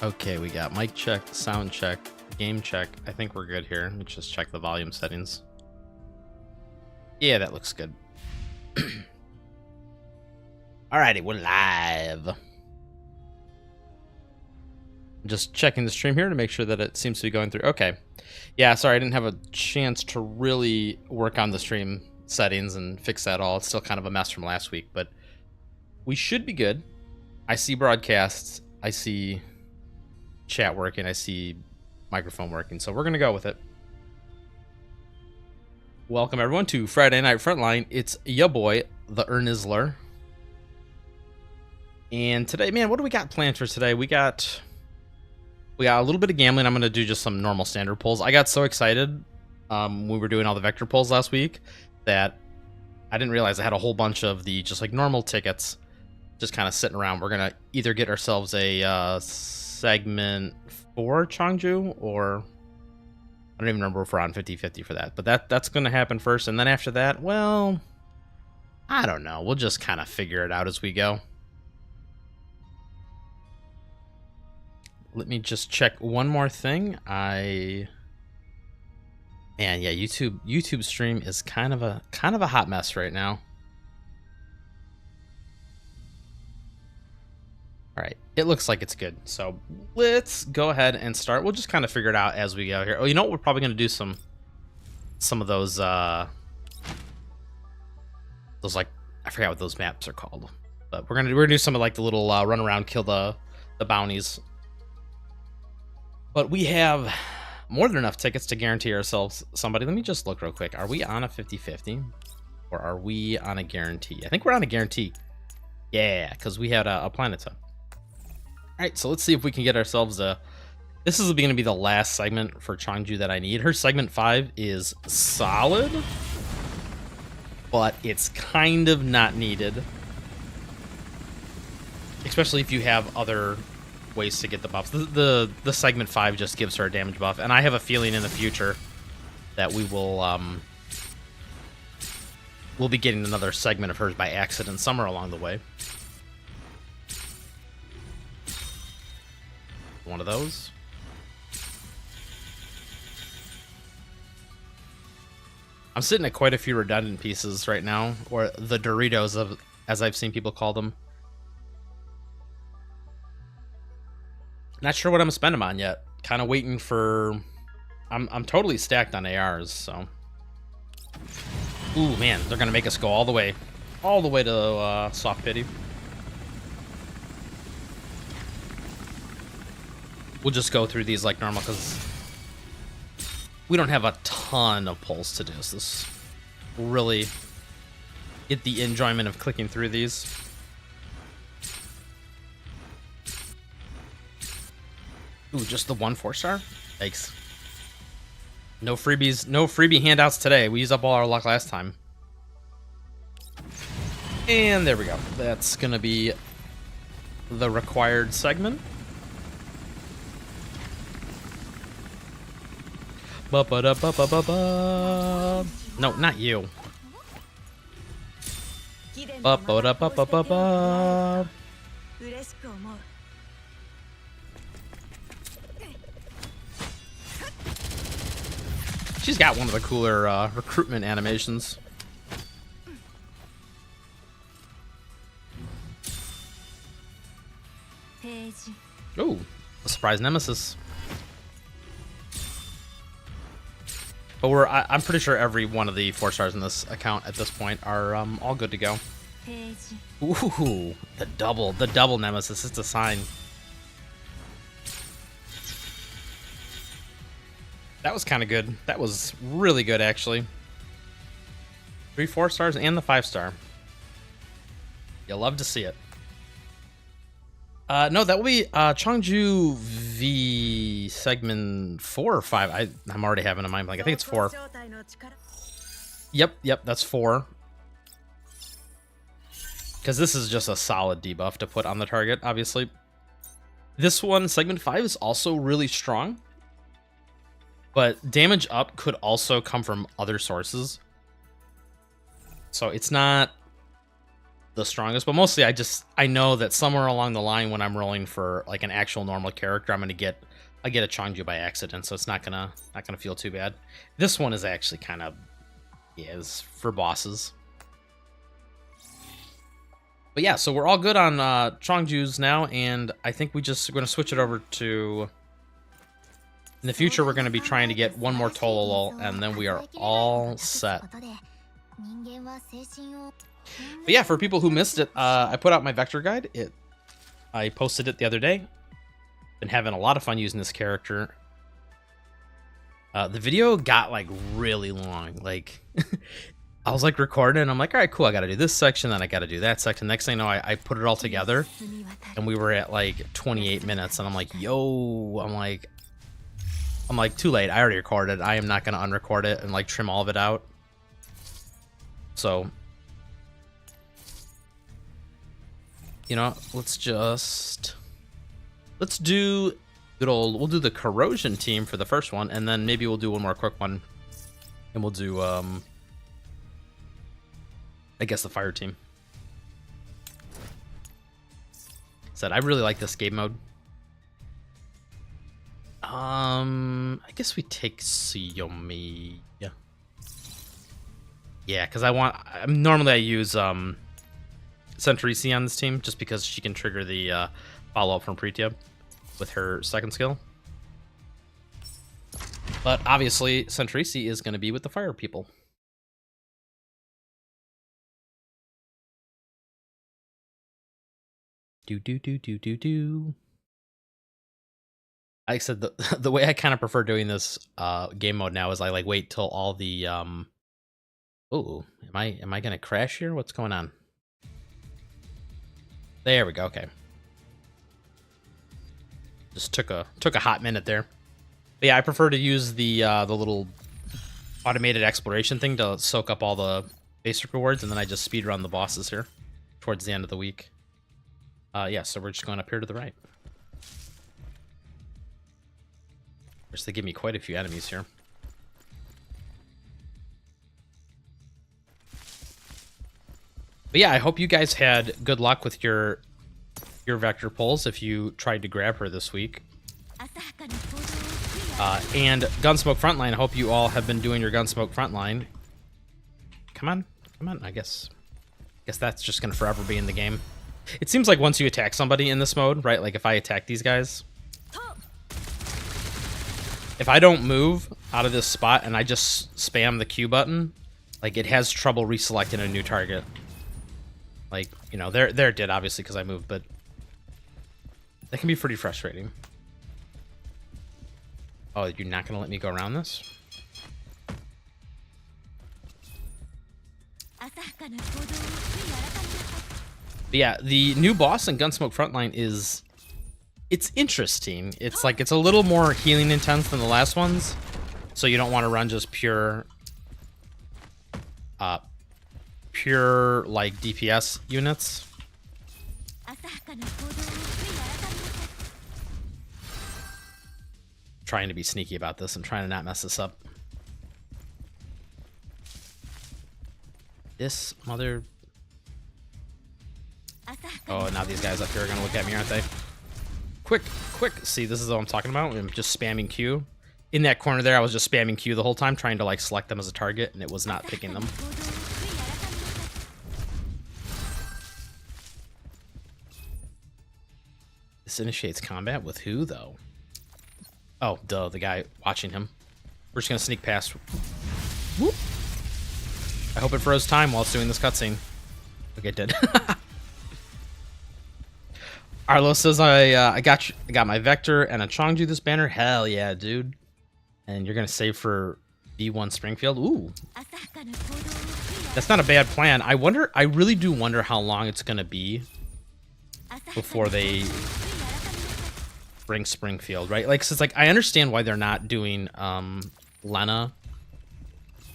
Okay, we got mic check, sound check, game check. I think we're good here. Let's just check the volume settings. Yeah, that looks good. Alrighty, we're live. Just checking the stream here to make sure that it seems to be going through. Okay. Yeah, sorry, I didn't have a chance to really work on the stream settings and fix that all. It's still kind of a mess from last week, but we should be good. I see broadcasts. I see chat working. I see microphone working. So we're going to go with it. Welcome, everyone, to Friday Night Frontline. It's ya boy, the Ernisler. And today, man, what do we got planned for today? We got a little bit of gambling. I'm going to do just some normal standard pulls. I got so excited when we were doing all the vector pulls last week that I didn't realize I had a whole bunch of the just like normal tickets just kind of sitting around. We're going to either get ourselves a segment 4 Changju, or I don't even remember if we're on 50-50 for that. But that's going to happen first. And then after that, well, I don't know. We'll just kind of figure it out as we go. Let me just check one more thing. Man, yeah, YouTube stream is kind of a hot mess right now. All right, it looks like it's good. So let's go ahead and start. We'll just kind of figure it out as we go here. Oh, you know what? We're probably going to do some of those like, I forgot what those maps are called, but we're gonna do some of like the little run around, kill the bounties. But we have more than enough tickets to guarantee ourselves somebody. Let me just look real quick. Are we on a 50-50 or are we on a guarantee? I think we're on a guarantee. Yeah, because we had a Planeta. All right, so let's see if we can get ourselves a... This is going to be the last segment for Changju that I need. Her segment 5 is solid, but it's kind of not needed. Especially if you have other ways to get the buffs. The segment 5 just gives her a damage buff, and I have a feeling in the future that we will we'll be getting another segment of hers by accident somewhere along the way. One of those. I'm sitting at quite a few redundant pieces right now, or the Doritos, as I've seen people call them. Not sure what I'm gonna spend them on yet. Kind of waiting for... I'm totally stacked on ARs, so... Ooh, man, they're gonna make us go all the way to soft pity. We'll just go through these like normal because we don't have a ton of pulls to do. So this will really get the enjoyment of clicking through these. Ooh, just the 1 4-star? Thanks. No freebies, no freebie handouts today. We used up all our luck last time. And there we go. That's gonna be the required segment. Ba-ba-da-ba-ba-ba-ba. No, not you. Ba-ba-da-ba-ba-ba-ba. She's got one of the cooler recruitment animations. Ooh, a surprise nemesis. But I'm pretty sure every one of the 4 stars in this account at this point are all good to go. Ooh, the double nemesis. It's a sign. That was kind of good. That was really good, actually. 3 4-stars and the 5-star. You'll love to see it. No, that will be Changju V segment 4 or 5. I'm already having a mind blank. I think it's 4. Yep, that's 4. Because this is just a solid debuff to put on the target, obviously. This one, segment 5, is also really strong. But damage up could also come from other sources. So it's not the strongest, but mostly I know that somewhere along the line when I'm rolling for like an actual normal character, I get a Changju by accident, so it's not gonna feel too bad. This one is actually kind of is for bosses. But yeah, so we're all good on Changjus now, and I think we're gonna switch it over to. In the future, we're gonna be trying to get one more Tololol, and then we are all set. But yeah, for people who missed it, I put out my vector guide. I posted it the other day. Been having a lot of fun using this character. The video got like really long. Like I was like recording and I'm like, all right, cool. I got to do this section. Then I got to do that section. Next thing I know, I put it all together and we were at like 28 minutes and I'm like, yo, I'm like too late. I already recorded. I am not going to unrecord it and like trim all of it out. So, you know, let's do good old, we'll do the corrosion team for the first one, and then maybe we'll do one more quick one, and we'll do, I guess the fire team. Said, I really like this game mode. I guess we take Xiaomi. Yeah, because normally I use Centrisi on this team just because she can trigger the follow-up from Pretya with her second skill. But obviously, Centrisi is going to be with the fire people. Do. Like I said, the way I kind of prefer doing this game mode now is I like wait till all the oh, am I gonna crash here? What's going on? There we go. Okay. Just took a hot minute there. But yeah, I prefer to use the little automated exploration thing to soak up all the basic rewards, and then I just speed run the bosses here towards the end of the week. Yeah, so we're just going up here to the right. Of course, they give me quite a few enemies here. But yeah, I hope you guys had good luck with your vector pulls if you tried to grab her this week. And Gunsmoke Frontline, I hope you all have been doing your Gunsmoke Frontline. Come on. I guess that's just gonna forever be in the game. It seems like once you attack somebody in this mode, right? Like if I attack these guys, if I don't move out of this spot and I just spam the Q button, like it has trouble reselecting a new target. Like, you know, there it did, obviously, because I moved, but that can be pretty frustrating. Oh, you're not going to let me go around this? But yeah, the new boss in Gunsmoke Frontline it's interesting. It's like, it's a little more healing intense than the last ones, so you don't want to run just pure like DPS units. Trying to be sneaky about this. I'm trying to not mess this up. This mother. Oh, now these guys up here are gonna look at me, aren't they? Quick. See, this is what I'm talking about. I'm just spamming Q. In that corner there, I was just spamming Q the whole time, trying to like select them as a target, and it was not picking them. This initiates combat with who, though? Oh, duh, the guy watching him. We're just gonna sneak past. Whoop. I hope it froze time while it's doing this cutscene. Okay, it did. Arlo says, I got my Vector and a Changju this banner. Hell yeah, dude. And you're gonna save for B1 Springfield. Ooh. That's not a bad plan. I really do wonder how long it's gonna be before they bring Springfield, right? Like, 'cause it's like, I understand why they're not doing Lena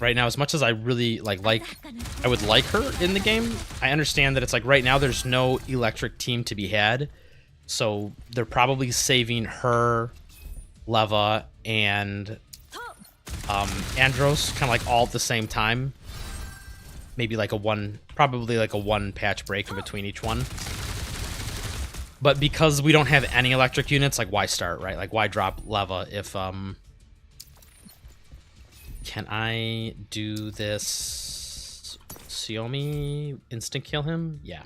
right now. As much as I really I would like her in the game, I understand that it's like right now there's no electric team to be had, so they're probably saving her, Leva, and Andros kind of like all at the same time. maybe like probably like a 1 patch break in between each one. But because we don't have any electric units, like why start, right? Like why drop lava if can I do this? Xiaomi instant kill him? Yeah.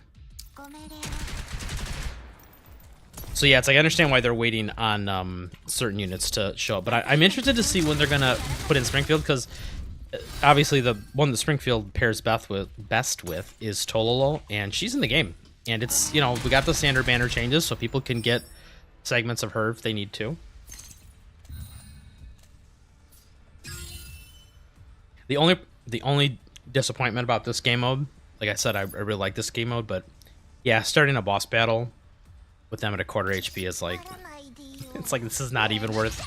So yeah, it's like I understand why they're waiting on certain units to show up, but I'm interested to see when they're gonna put in Springfield, because obviously the one that Springfield pairs best with is Tololo, and she's in the game. And it's, you know, we got the standard banner changes, so people can get segments of her if they need to. The only disappointment about this game mode, like I said, I really like this game mode, but yeah, starting a boss battle with them at a quarter HP is like, it's like this is not even worth.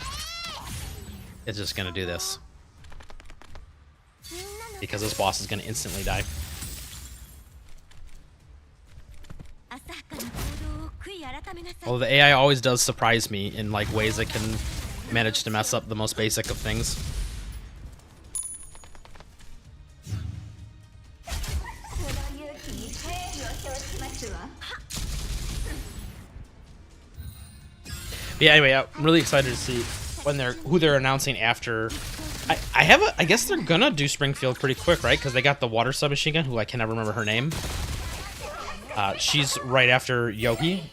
It's just gonna do this because this boss is gonna instantly die. Although the AI always does surprise me in like ways that can manage to mess up the most basic of things. But yeah, anyway, I'm really excited to see when who they're announcing after. I guess they're gonna do Springfield pretty quick, right? Because they got the water submachine gun, who I can never remember her name. She's right after Yogi,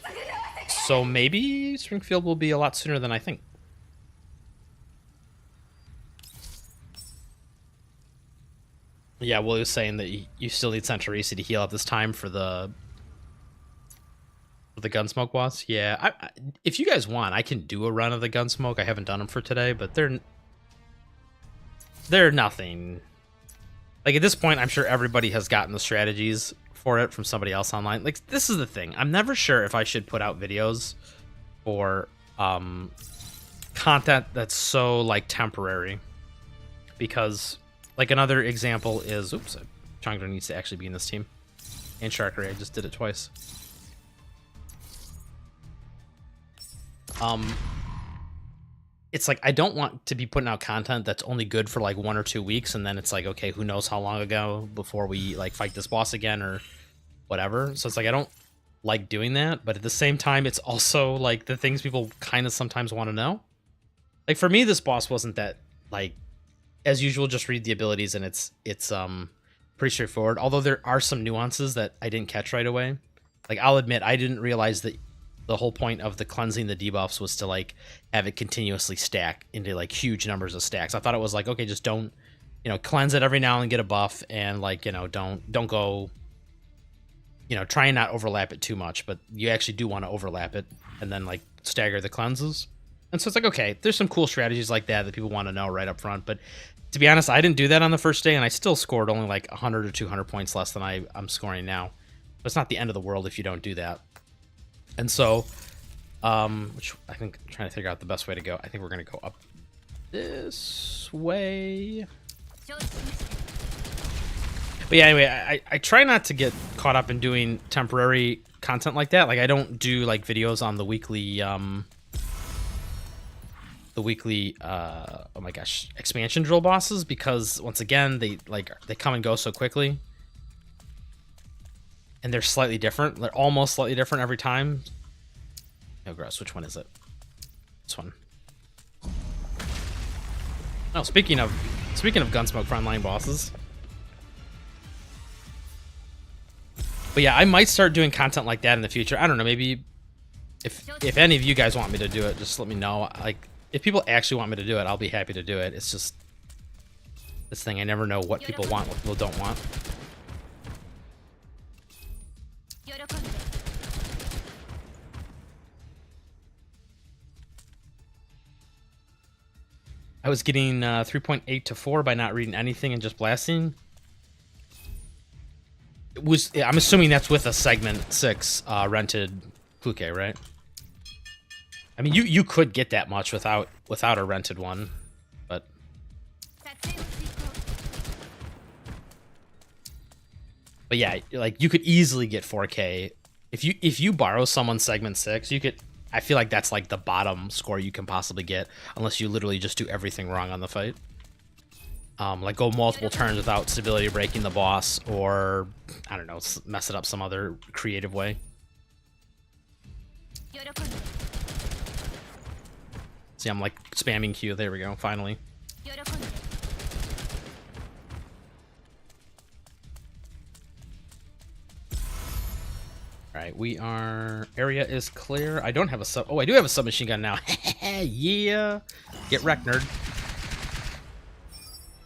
so maybe Springfield will be a lot sooner than I think. Yeah, Will was saying that you still need Centrarisi to heal up this time for the Gunsmoke boss. Yeah, if you guys want, I can do a run of the Gunsmoke. I haven't done them for today, but they're nothing. Like at this point, I'm sure everybody has gotten the strategies for it from somebody else online. Like this is the thing. I'm never sure if I should put out videos for content that's so like temporary, because like another example is, oops, Chandra needs to actually be in this team. And Sharkery, I just did it twice. It's like I don't want to be putting out content that's only good for like 1 or 2 weeks, and then it's like, okay, who knows how long ago before we like fight this boss again or whatever. So it's like I don't like doing that, but at the same time, it's also like the things people kind of sometimes want to know. Like for me, this boss wasn't that like, as usual, just read the abilities and it's pretty straightforward. Although there are some nuances that I didn't catch right away. Like I'll admit, I didn't realize that the whole point of the cleansing the debuffs was to like have it continuously stack into like huge numbers of stacks. I thought it was like, okay, just don't, you know, cleanse it every now and get a buff, and like, you know, don't go, you know, try and not overlap it too much, but you actually do want to overlap it and then like stagger the cleanses. And so it's like, okay, there's some cool strategies like that people want to know right up front. But to be honest, I didn't do that on the first day, and I still scored only like 100 or 200 points less than I'm scoring now. But it's not the end of the world if you don't do that. And so, which I think I'm trying to figure out the best way to go. I think we're going to go up this way. But yeah, anyway, I try not to get caught up in doing temporary content like that. Like I don't do like videos on the weekly, oh my gosh, expansion drill bosses, because once again, they come and go so quickly. And they're slightly different. They're almost slightly different every time. Oh, gross. Which one is it? This one. Oh, speaking of Gunsmoke Frontline bosses. But yeah, I might start doing content like that in the future. I don't know. Maybe if any of you guys want me to do it, just let me know. Like, if people actually want me to do it, I'll be happy to do it. It's just this thing. I never know what people want, what people don't want. I was getting 3.8 to 4 by not reading anything and just blasting. I'm assuming that's with a segment 6 rented Fluke, right? I mean, you could get that much without a rented one, but yeah, like you could easily get 4K if you borrow someone's segment 6. You could. I feel like that's like the bottom score you can possibly get, unless you literally just do everything wrong on the fight. like go multiple turns without stability breaking the boss, or I don't know, mess it up some other creative way. See, I'm like spamming Q. There we go. Finally. All right, we are. Area is clear. I don't have a sub. Oh, I do have a submachine gun now. Yeah. Get wrecked, nerd.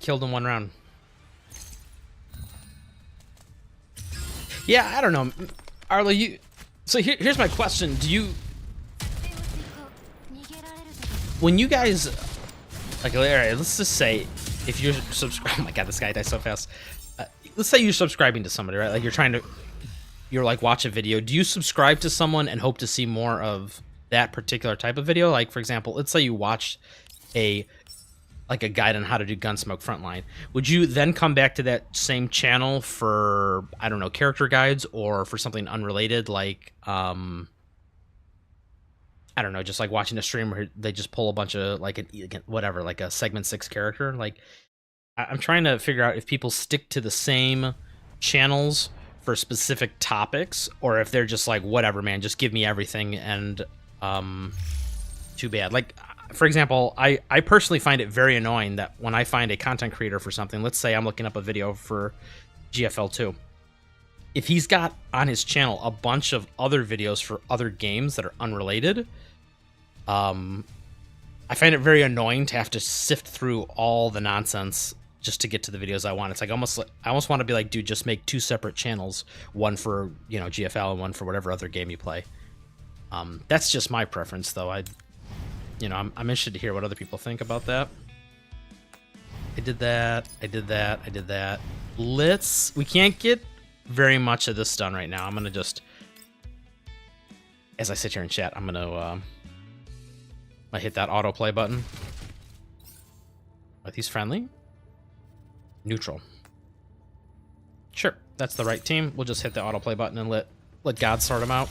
Killed in 1 round. Yeah, I don't know, Arlo. You. So here's my question. Do you? When you guys, like, alright, let's just say, if you're subscribed, oh my god, this guy dies so fast. Let's say you're subscribing to somebody, right? Like you're like watch a video. Do you subscribe to someone and hope to see more of that particular type of video? Like, for example, let's say you watched a guide on how to do Gunsmoke Frontline. Would you then come back to that same channel for, I don't know, character guides, or for something unrelated, like, I don't know, just like watching a stream where they just pull a bunch of like whatever, like a segment 6 character? Like, I'm trying to figure out if people stick to the same channels for specific topics, or if they're just like, whatever, man, just give me everything, and too bad. Like, for example, I personally find it very annoying that when I find a content creator for something, let's say I'm looking up a video for GFL2, if he's got on his channel a bunch of other videos for other games that are unrelated, I find it very annoying to have to sift through all the nonsense just to get to the videos I want. It's like I almost want to be like, dude, just make 2 separate channels, one for, you know, GFL and one for whatever other game you play. That's just my preference, though. I'm interested to hear what other people think about that. I did that. We can't get very much of this done right now. I'm gonna just, as I sit here and chat, I'm gonna hit that autoplay button. Are these friendly? Neutral. Sure, that's the right team. We'll just hit the autoplay button and let God sort them out.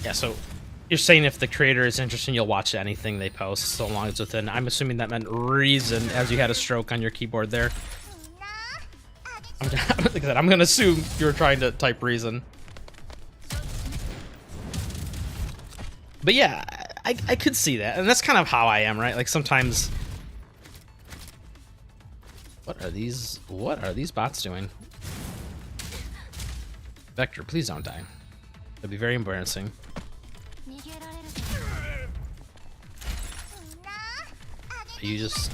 Yeah, so you're saying if the creator is interesting, you'll watch anything they post, so long as within, I'm assuming that meant reason, as you had a stroke on your keyboard there. I'm gonna assume you were trying to type reason. But yeah, I could see that, and that's kind of how I am, right? Like, sometimes... What are these bots doing? Vector, please don't die. That'd be very embarrassing. You just...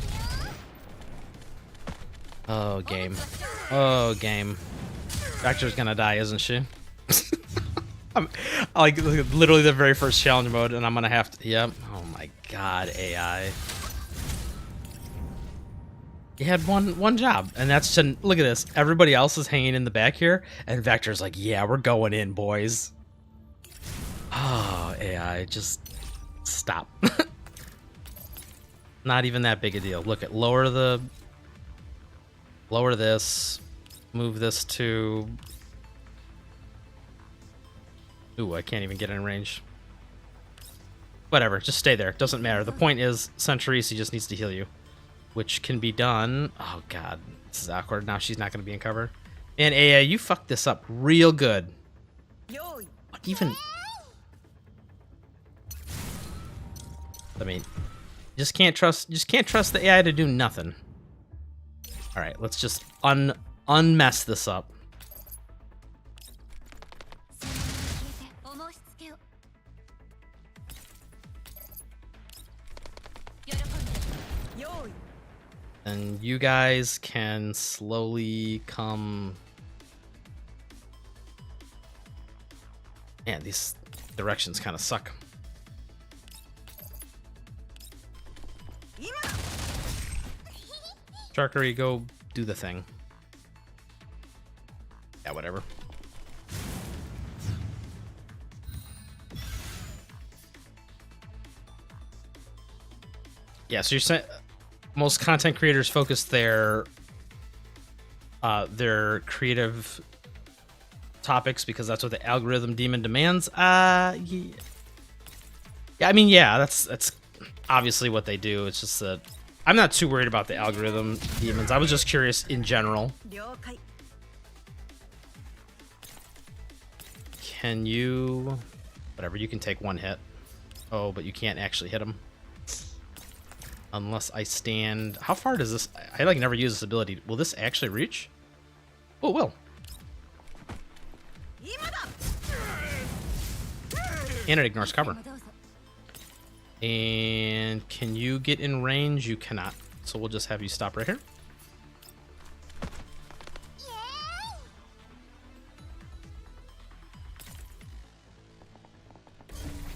Oh, game. Oh, game. Vector's gonna die, isn't she? I'm like literally the very first challenge mode, and I'm gonna have to... Yep. Oh my god, AI. You had one job, and that's to... Look at this. Everybody else is hanging in the back here, and Vector's like, yeah, we're going in, boys. Oh, AI, just stop. Not even that big a deal. Look at lower this, move this to... Ooh, I can't even get in range. Whatever, just stay there. Doesn't matter. The point is, Centurice just needs to heal you, which can be done. Oh god, this is awkward. Now she's not going to be in cover. And AI, you fucked this up real good. What even? I mean, just can't trust the AI to do nothing. All right, let's just unmess this up. And you guys can slowly come... Man, these directions kind of suck. Sharkery, go do the thing. Yeah, whatever. Yeah, so you're saying most content creators focus their creative topics because that's what the algorithm demon demands. Yeah, I mean, yeah, that's obviously what they do. It's just that I'm not too worried about the algorithm demons. I was just curious in general. Can you... Whatever, you can take one hit. Oh, but you can't actually hit him. Unless I stand... How far does this... I like never use this ability. Will this actually reach? Oh, it will. And it ignores cover. And can you get in range? You cannot. So we'll just have you stop right here.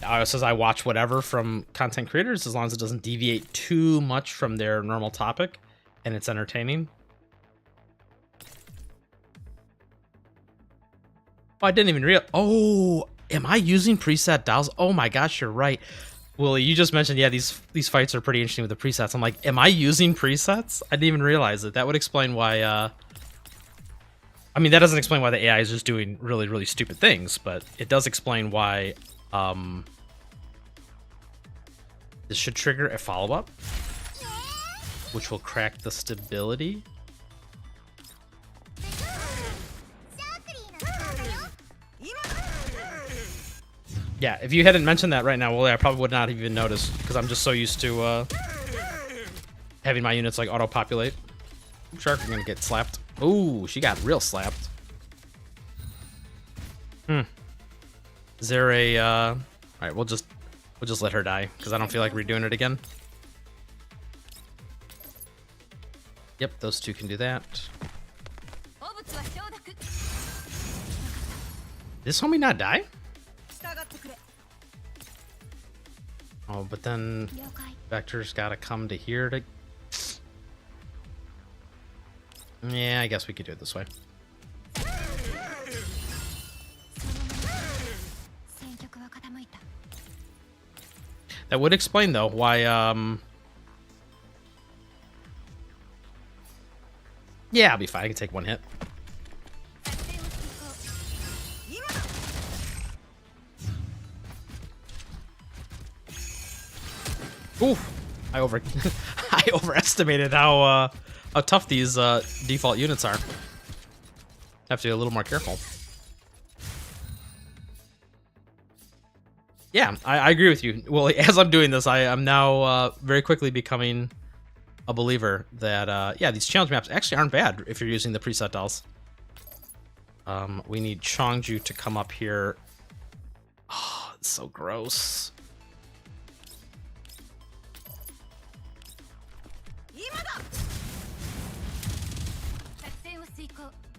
It says I watch whatever from content creators as long as it doesn't deviate too much from their normal topic and it's entertaining. Oh, I didn't even realize. Oh, am I using preset dials? Oh my gosh, you're right. Willie, you just mentioned, yeah, these fights are pretty interesting with the presets. I'm like, am I using presets? I didn't even realize it. That would explain why, I mean, that doesn't explain why the AI is just doing really, really stupid things, but it does explain why, this should trigger a follow-up, which will crack the stability. Yeah, if you hadn't mentioned that right now, well, I probably would not have even noticed because I'm just so used to having my units like auto-populate. Shark are gonna get slapped. Ooh, she got real slapped. Is there a all right, we'll just let her die because I don't feel like redoing it again. Yep, those two can do that. Did this homie not die? Oh, but then Vector's gotta come to here to... Yeah, I guess we could do it this way. That would explain, though, why, yeah, I'll be fine. I can take one hit. Oof. I overestimated how tough these default units are. Have to be a little more careful. Yeah, I agree with you. Well, as I'm doing this, I am now very quickly becoming a believer that, yeah, these challenge maps actually aren't bad if you're using the preset dials. We need Chongju to come up here. Oh, it's so gross.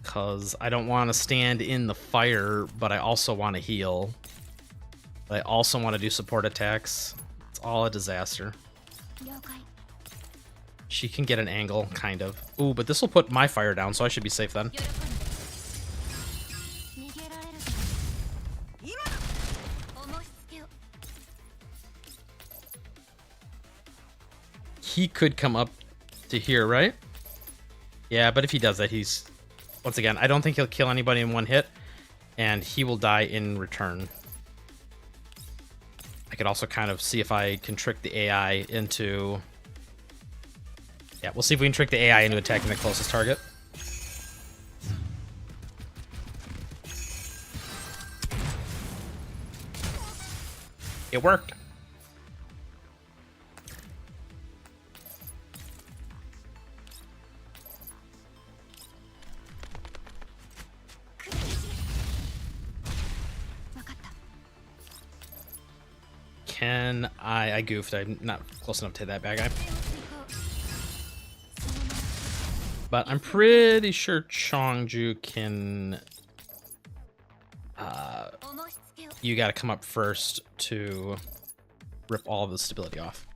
Because I don't want to stand in the fire, but I also want to heal. But I also want to do support attacks. It's all a disaster. She can get an angle, kind of. Ooh, but this will put my fire down, so I should be safe then. He could come up to here, right? Yeah, but if he does that, he's... Once again, I don't think he'll kill anybody in one hit, and he will die in return. I could also kind of see if I can trick the AI into... Yeah, we'll see if we can trick the AI into attacking the closest target. It worked. Can I goofed. I'm not close enough to hit that bad guy. But I'm pretty sure Chongju can... you gotta come up first to rip all of the stability off.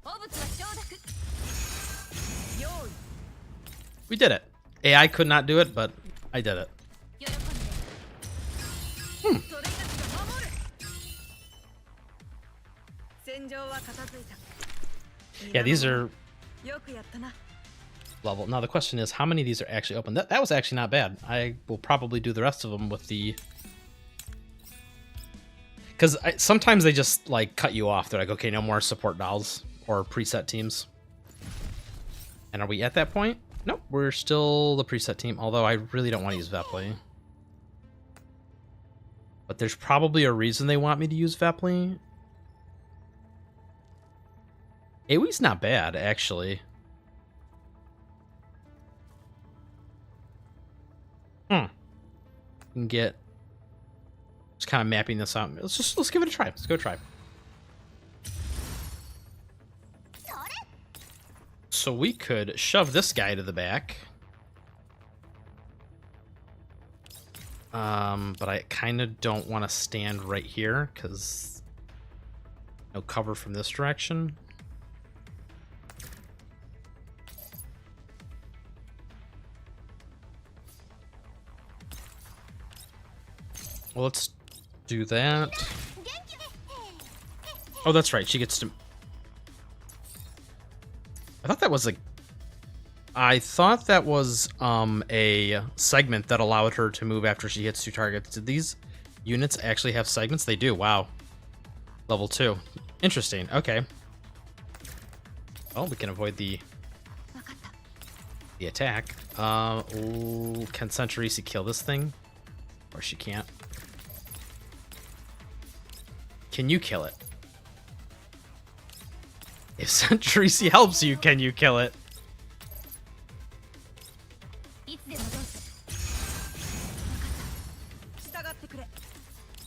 We did it. AI could not do it, but I did it. Yeah, these are level. Now the question is, how many of these are actually open? That was actually not bad. I will probably do the rest of them with the... Because sometimes they just, like, cut you off. They're like, okay, no more support dolls or preset teams. And are we at that point? Nope, we're still the preset team, although I really don't want to use Vepli. But there's probably a reason they want me to use Vepli. AoE's not bad, actually. Can get... Just kind of mapping this out. Let's give it a try. Let's go try. So we could shove this guy to the back. But I kind of don't want to stand right here because no cover from this direction. Well, let's do that. Oh, that's right. She gets to... I thought that was a a segment that allowed her to move after she hits 2 targets. Did these units actually have segments? They do. Wow. Level 2. Interesting. Okay. Oh, we can avoid the attack. Ooh, can Centurisi kill this thing? Or she can't. Can you kill it? If Centurisi helps you, can you kill it?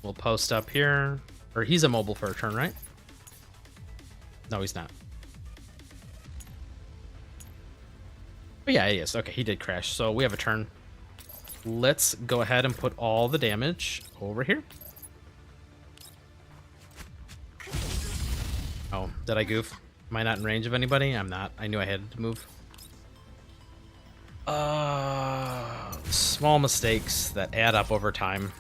We'll post up here. Or he's immobile for a turn, right? No, he's not. Oh, yeah, he is. Okay, he did crash. So we have a turn. Let's go ahead and put all the damage over here. Oh, did I goof? Am I not in range of anybody? I'm not. I knew I had to move. Small mistakes that add up over time.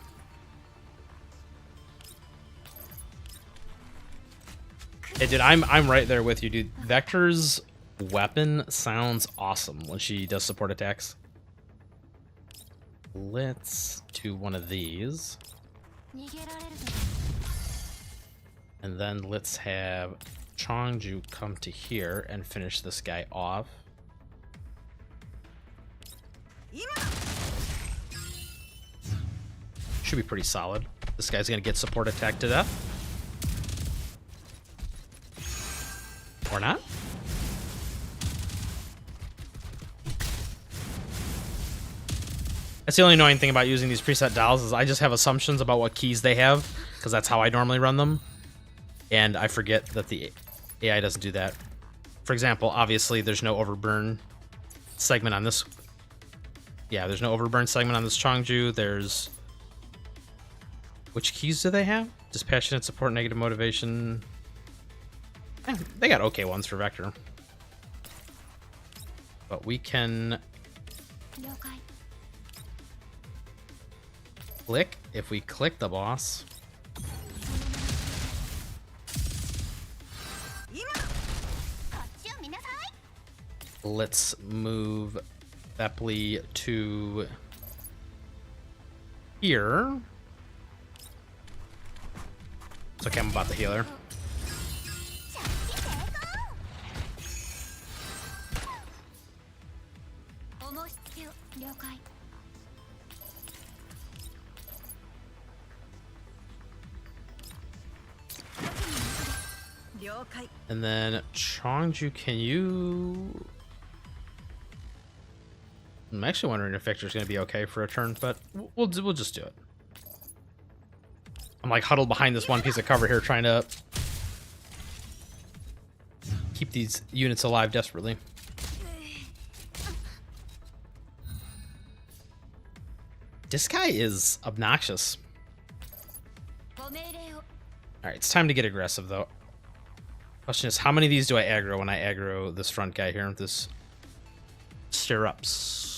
Hey, dude, I'm right there with you, dude. Vector's weapon sounds awesome when she does support attacks. Let's do one of these. And then let's have Chongju come to here and finish this guy off. Should be pretty solid. This guy's gonna get support attack to death. Or not. That's the only annoying thing about using these preset dials is I just have assumptions about what keys they have, because that's how I normally run them. And I forget that the AI doesn't do that. For example, obviously there's no overburn segment on this. Yeah, there's no overburn segment on this Chongju. There's... Which keys do they have? Dispassionate support, negative motivation. They got okay ones for Vector. But we can... click. If we click the boss... Let's move Vepli to here. It's okay, I'm about the healer. And then Chongju, can you... I'm actually wondering if Victor's going to be okay for a turn, but we'll just do it. I'm like huddled behind this one piece of cover here trying to keep these units alive desperately. This guy is obnoxious. Alright, it's time to get aggressive though. Question is, how many of these do I aggro when I aggro this front guy here with this stirrups?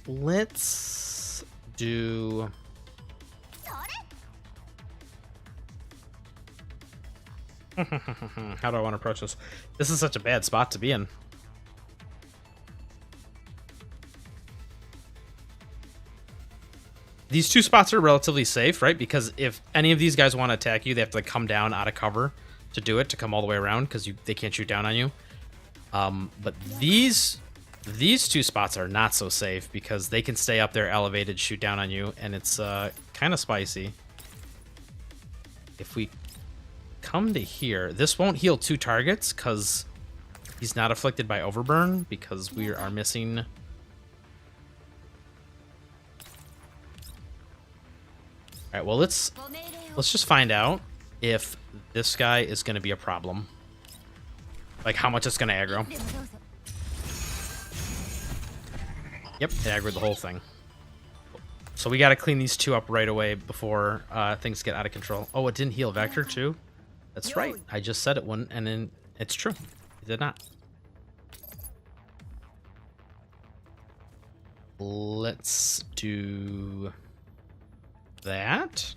Let's do... How do I want to approach this? This is such a bad spot to be in. These two spots are relatively safe, right? Because if any of these guys want to attack you, they have to like come down out of cover to do it, to come all the way around, because they can't shoot down on you. But these two spots are not so safe because they can stay up there elevated, shoot down on you, and it's kind of spicy. If we come to here, this won't heal 2 targets because he's not afflicted by overburn, because we are missing... Alright, well, let's just find out if this guy is going to be a problem. Like, how much it's going to aggro. Yep, it aggroed the whole thing. So we got to clean these 2 up right away before things get out of control. Oh, it didn't heal Vector, too? That's right. I just said it wouldn't, and then it's true. It did not. Let's do... that.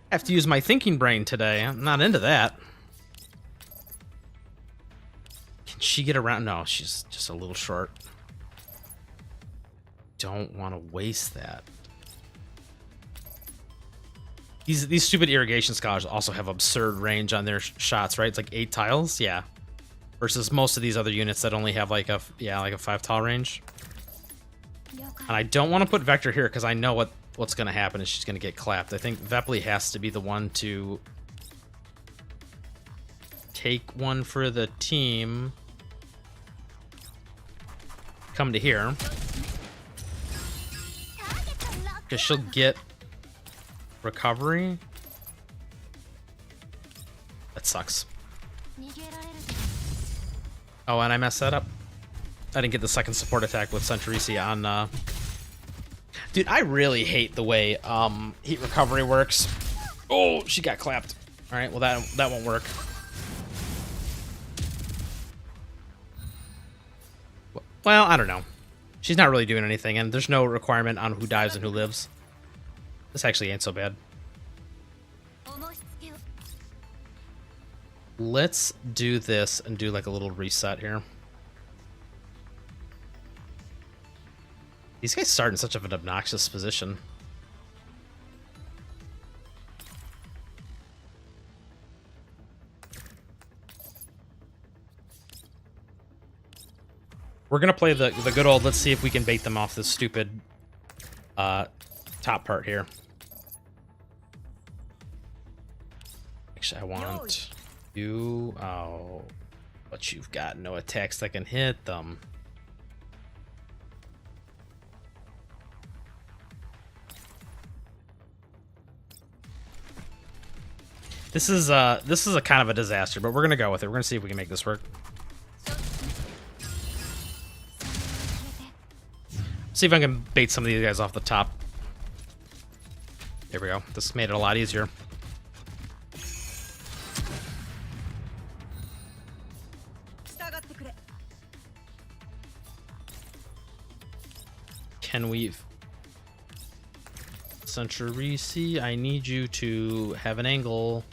I have to use my thinking brain today. I'm not into that. Can she get around? No, she's just a little short. Don't want to waste that. These stupid irrigation scholars also have absurd range on their shots, right? It's like 8 tiles, yeah. Versus most of these other units that only have like a 5 tile range. And I don't want to put Vector here because I know what's going to happen is she's going to get clapped. I think Vepley has to be the one to take one for the team. Come to here. Because she'll get recovery. That sucks. Oh, and I messed that up. I didn't get the second support attack with Centurici on... Dude, I really hate the way heat recovery works. Oh, she got clapped. Alright, well that won't work. Well, I don't know. She's not really doing anything, and there's no requirement on who dives and who lives. This actually ain't so bad. Let's do this and do like a little reset here. These guys start in such of an obnoxious position. We're gonna play the good old, let's see if we can bait them off this stupid top part here. Actually, I want you... Oh, but you've got no attacks that can hit them. This is a kind of a disaster, but we're gonna go with it. We're gonna see if we can make this work. See if I can bait some of these guys off the top. There we go. This made it a lot easier. Can we... Centurici, I need you to have an angle.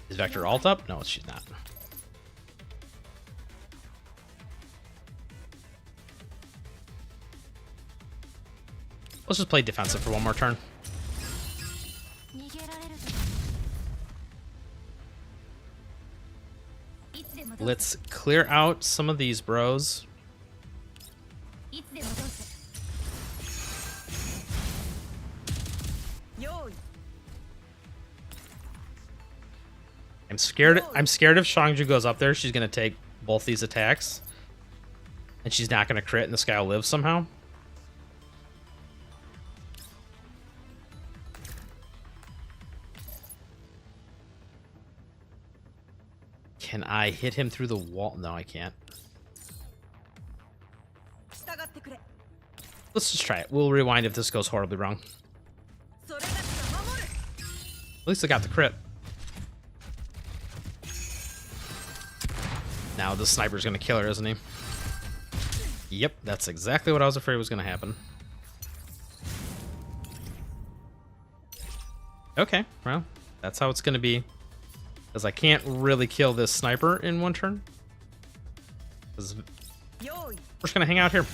Is Vector alt up? No, she's not. Let's just play defensive for one more turn. Let's clear out some of these bros. I'm scared if Shangju goes up there, she's gonna take both these attacks. And she's not gonna crit and this guy will live somehow. Can I hit him through the wall? No, I can't. Let's just try it. We'll rewind if this goes horribly wrong. At least I got the crit. Now the sniper's gonna kill her, isn't he? Yep, that's exactly what I was afraid was gonna happen. Okay, well, that's how it's gonna be. Because I can't really kill this sniper in one turn. We're just gonna hang out here.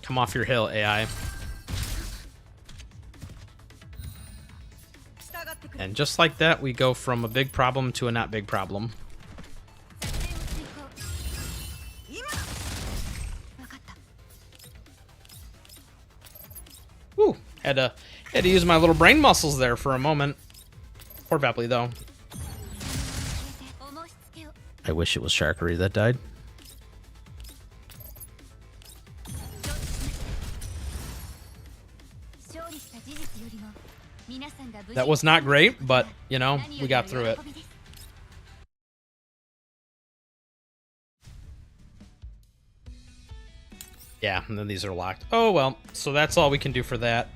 Come off your hill, AI. And just like that, we go from a big problem to a not big problem. Woo! Had to use my little brain muscles there for a moment. Poor Vapley, though. I wish it was Sharkery that died. That was not great, but, you know, we got through it. Yeah, and then these are locked. Oh, well, so that's all we can do for that.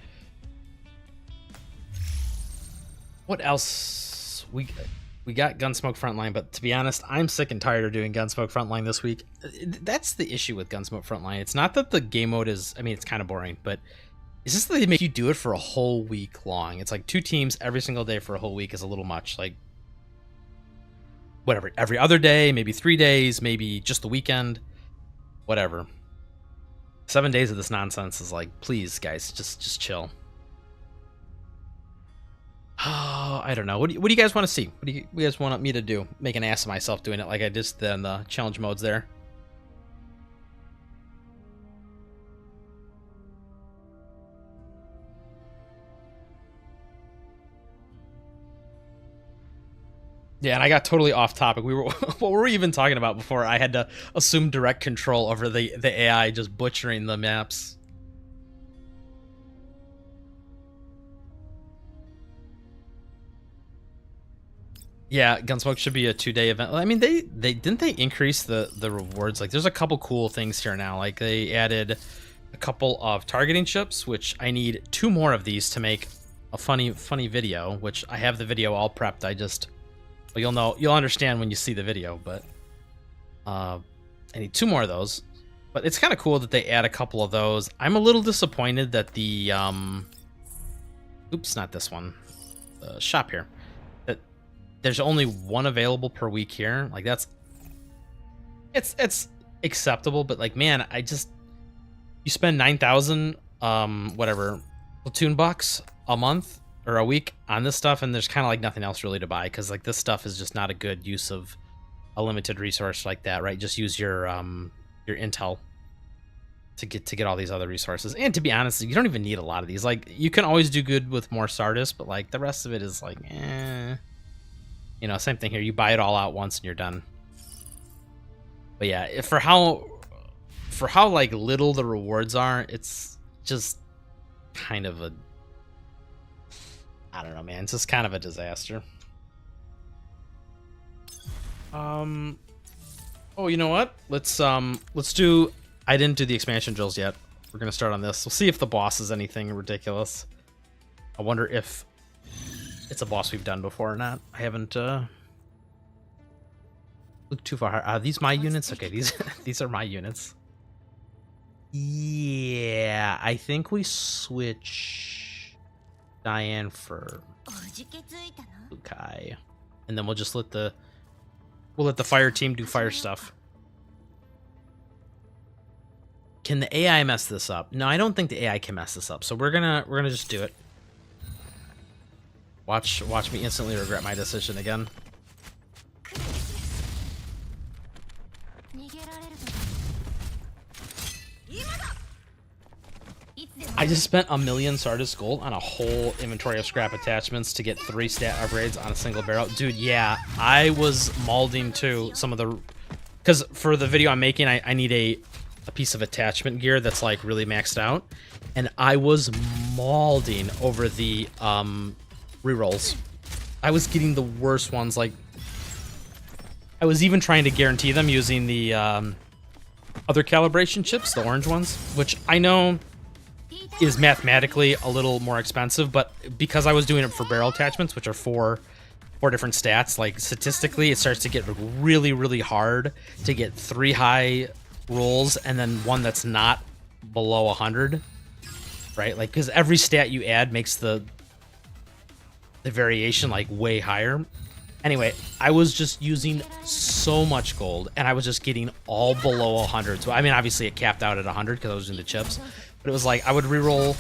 What else? We got Gunsmoke Frontline, but to be honest, I'm sick and tired of doing Gunsmoke Frontline this week. That's the issue with Gunsmoke Frontline. It's not that the game mode is, I mean, it's kind of boring, but it's just that they make you do it for a whole week long. It's like 2 teams every single day for a whole week is a little much. Like, whatever, every other day, maybe 3 days, maybe just the weekend, whatever. 7 days of this nonsense is like, please, guys, just chill. Oh, I don't know. What do you guys want to see? What do you guys want me to do? Make an ass of myself doing it like I just did in the challenge modes there. Yeah, and I got totally off topic. What were we even talking about before I had to assume direct control over the AI just butchering the maps? Yeah, Gunsmoke should be a 2-day event. I mean, they didn't they increase the rewards? Like, there's a couple cool things here now. Like, they added a couple of targeting chips, which I need 2 more of these to make a funny video. Which I have the video all prepped. Well, you'll understand when you see the video. But I need 2 more of those. But it's kind of cool that they add a couple of those. I'm a little disappointed that the oops, not this one. The shop here. There's only 1 available per week here. Like, it's acceptable, but like, man, you spend 9,000 whatever platoon bucks a month or a week on this stuff, and there's kind of like nothing else really to buy, because like this stuff is just not a good use of a limited resource like that, right? Just use your intel to get all these other resources. And to be honest, you don't even need a lot of these. Like, you can always do good with more Stardust, but like the rest of it is like, you know, same thing here. You buy it all out once and you're done. But yeah, for how like little the rewards are, it's just kind of a, I don't know, man. It's just kind of a disaster. Oh, you know what? Let's do. I didn't do the expansion drills yet. We're gonna start on this. We'll see if the boss is anything ridiculous. I wonder if it's a boss we've done before or not. I haven't looked too far. Are these my units? Okay, these are my units. Yeah, I think we switch Diane for Lukai, and then we'll just let the fire team do fire stuff. Can the AI mess this up? No, I don't think the AI can mess this up. So we're gonna just do it. Watch me instantly regret my decision again. I just spent 1 million Stardust gold on a whole inventory of scrap attachments to get 3 stat upgrades on a single barrel. Dude, yeah, I was mauling too some of the, because for the video I'm making, I need a piece of attachment gear that's like really maxed out, and I was mauling over the rerolls. I was getting the worst ones. Like, I was even trying to guarantee them using the other calibration chips, the orange ones, which I know is mathematically a little more expensive, but because I was doing it for barrel attachments, which are four different stats, like statistically it starts to get really, really hard to get 3 high rolls and then one that's not below 100, right? Like, because every stat you add makes the variation like way higher. Anyway, I was just using so much gold and I was just getting all below 100. So I mean, obviously it capped out at 100 because I was using the chips, but it was like I would reroll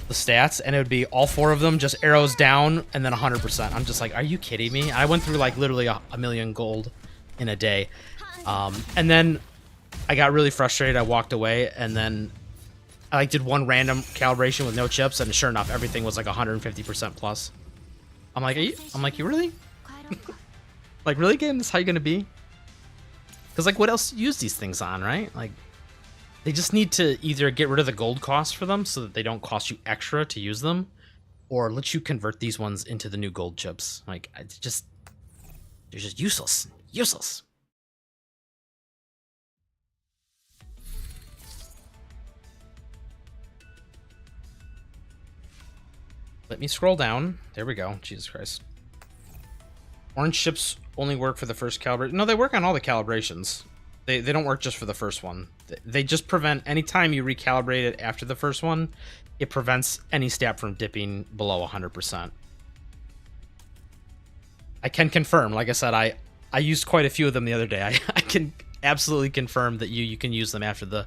the stats and it would be all 4 of them just arrows down and then 100%. I'm just like, are you kidding me? I went through like literally a million gold in a day. And then I got really frustrated. I walked away and then I like did one random calibration with no chips and sure enough, everything was like 150% plus. I'm like, you really? Like, really, game? This how you gonna be? Because, like, what else do you use these things on, right? Like, they just need to either get rid of the gold cost for them so that they don't cost you extra to use them, or let you convert these ones into the new gold chips. Like, they're just useless. Useless. Let me scroll down. There we go. Jesus Christ. Orange chips only work for the first calibration. No, they work on all the calibrations. They don't work just for the first one. They just prevent, anytime you recalibrate it after the first one, it prevents any stat from dipping below 100%. I can confirm, like I said, I used quite a few of them the other day. I can absolutely confirm that you can use them after the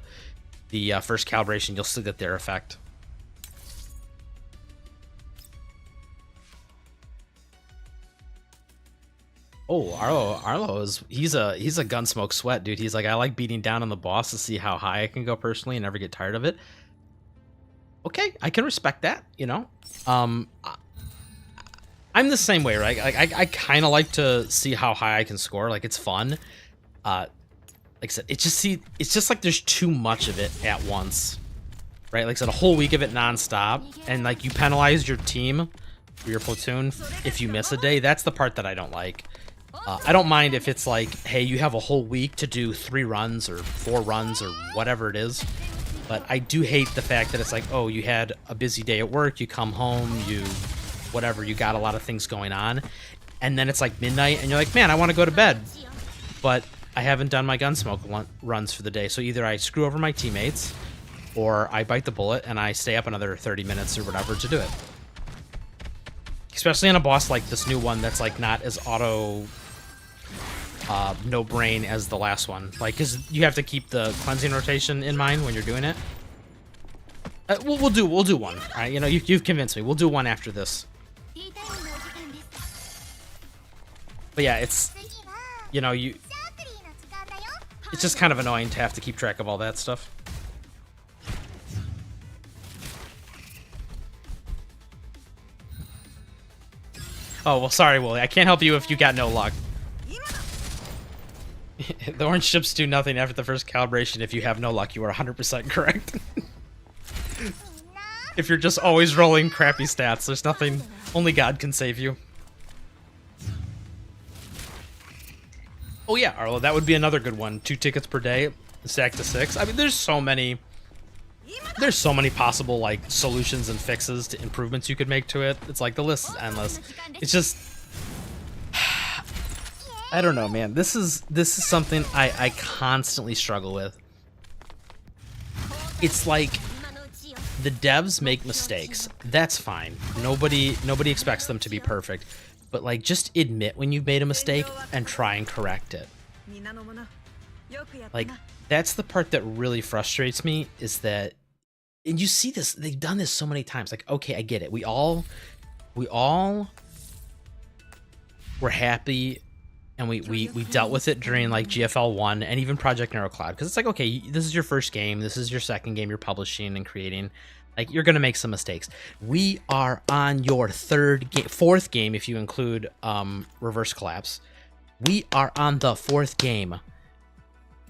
first calibration. You'll still get their effect. Oh, Arlo is he's a gunsmoke sweat, dude. He's like, I like beating down on the boss to see how high I can go personally and never get tired of it. Okay, I can respect that, you know. I'm the same way, right? I kind of like to see how high I can score. Like, it's fun. Like I said, it's just like there's too much of it at once, right? Like I said, a whole week of it nonstop, and like you penalize your team or your platoon if you miss a day. That's the part that I don't like. I don't mind if it's like, hey, you have a whole week to do 3 runs or 4 runs or whatever it is. But I do hate the fact that it's like, oh, you had a busy day at work, you come home, you got a lot of things going on. And then it's like midnight and you're like, man, I want to go to bed. But I haven't done my gunsmoke runs for the day. So either I screw over my teammates or I bite the bullet and I stay up another 30 minutes or whatever to do it. Especially on a boss like this new one that's like not as auto no brain as the last one, like, because you have to keep the cleansing rotation in mind when you're doing it. We'll do one. All right, you know, you've convinced me. We'll do one after this. But yeah, it's, you know, it's just kind of annoying to have to keep track of all that stuff. Oh, well, sorry, Wooly. I can't help you if you got no luck. The orange chips do nothing after the first calibration. If you have no luck, you are 100% correct. If you're just always rolling crappy stats, there's nothing... Only God can save you. Oh yeah, Arlo, that would be another good one. 2 tickets per day, stack to 6. I mean, there's so many possible, like, solutions and fixes to improvements you could make to it. It's like, the list is endless. It's just... I don't know, man. This is something I constantly struggle with. It's like the devs make mistakes. That's fine. Nobody expects them to be perfect. But like, just admit when you've made a mistake and try and correct it. Like, that's the part that really frustrates me, is that, and you see this, they've done this so many times. Like, okay, I get it. We all were happy. And we dealt with it during like GFL1 and even Project NeuroCloud, because it's like, okay, this is your first game, this is your second game you're publishing and creating, like, you're gonna make some mistakes. We are on your fourth game if you include Reverse Collapse. We are on the 4th game.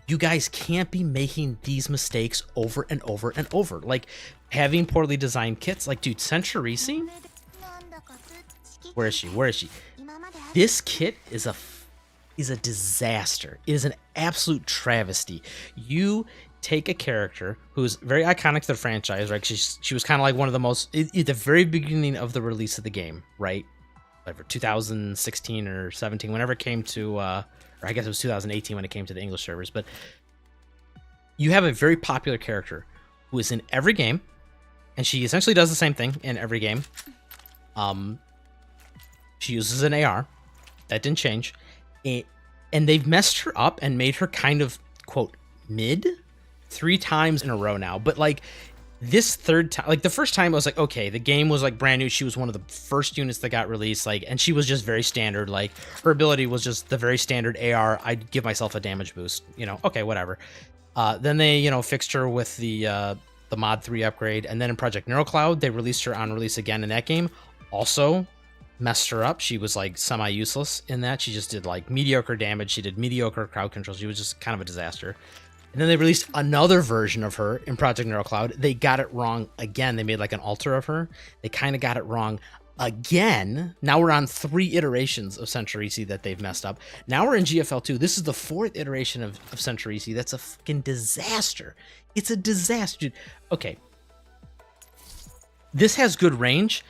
You guys can't be making these mistakes over and over and over. Like, having poorly designed kits. Like, dude, Centurici? Where is she? Where is she? This kit is a disaster. It is an absolute travesty. You take a character who's very iconic to the franchise, right? She was kind of like one of the most at the very beginning of the release of the game, right? Whatever, 2016 or 17, whenever it came to, or I guess it was 2018 when it came to the English servers. But you have a very popular character who is in every game, and she essentially does the same thing in every game. She uses an AR. That didn't change. And they've messed her up and made her kind of, quote, mid 3 times in a row now. But like this third time, like the first time I was like, okay, the game was like brand new. She was one of the first units that got released, like, and she was just very standard. Like her ability was just the very standard AR. I'd give myself a damage boost, you know, okay, whatever. Then they, you know, fixed her with the Mod 3 upgrade. And then in Project NeuroCloud, they released her on release again in that game. Also messed her up. She was like semi-useless in that. She just did like mediocre damage. She did mediocre crowd control. She was just kind of a disaster. And then they released another version of her in Project NeuroCloud. They got it wrong again. They made like an alter of her. They kind of got it wrong again. Now we're on 3 iterations of Centurici that they've messed up. Now we're in GFL2. This is the 4th iteration of Centurici. That's a fucking disaster. It's a disaster, dude. Okay. This has good range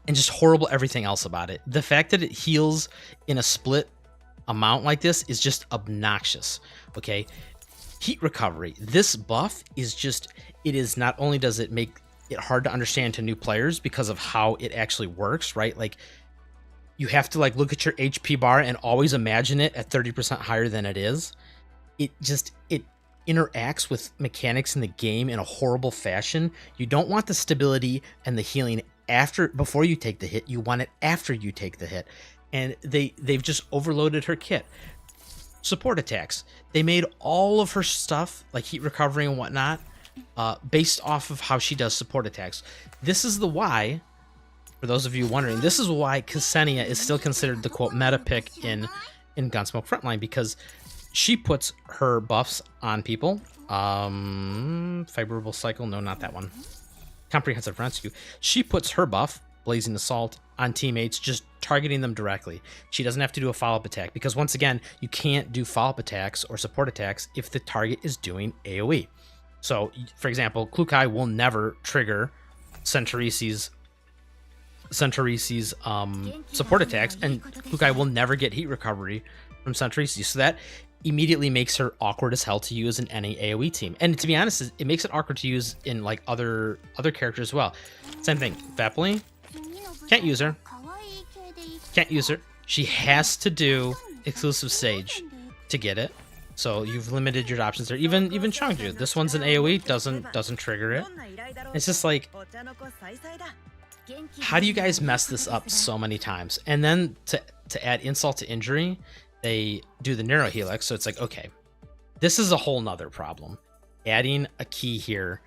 and just horrible everything else about it. The fact that it heals in a split amount like this is just obnoxious, okay? Heat recovery. This buff is just, it is not only does it make it hard to understand to new players because of how it actually works, right? Like you have to like look at your HP bar and always imagine it at 30% higher than it is. It interacts with mechanics in the game in a horrible fashion. You don't want the stability and the healing before you take the hit. You want it after you take the hit. And they've just overloaded her kit. Support attacks. They made all of her stuff, like heat recovery and whatnot, based off of how she does support attacks. This is the why, for those of you wondering, this is why Ksenia is still considered the quote meta pick in Gunsmoke Frontline, because she puts her buffs on people. Favorable cycle, no, not that one. Comprehensive rescue. She puts her buff, Blazing Assault, on teammates, just targeting them directly. She doesn't have to do a follow-up attack, because once again, you can't do follow-up attacks or support attacks if the target is doing AoE. So, for example, Klukai will never trigger Centurici's support attacks, and Klukai will never get heat recovery from Centurici. So that immediately makes her awkward as hell to use in any AoE team. And to be honest, it makes it awkward to use in like other characters as well. Same thing. Vapoli, can't use her. Can't use her. She has to do exclusive Sage to get it. So you've limited your options there. Even Changju, this one's an AoE, doesn't trigger it. It's just like, how do you guys mess this up so many times? And then to add insult to injury, they do the Neuro Helix. So it's like, okay, this is a whole nother problem. Adding a key here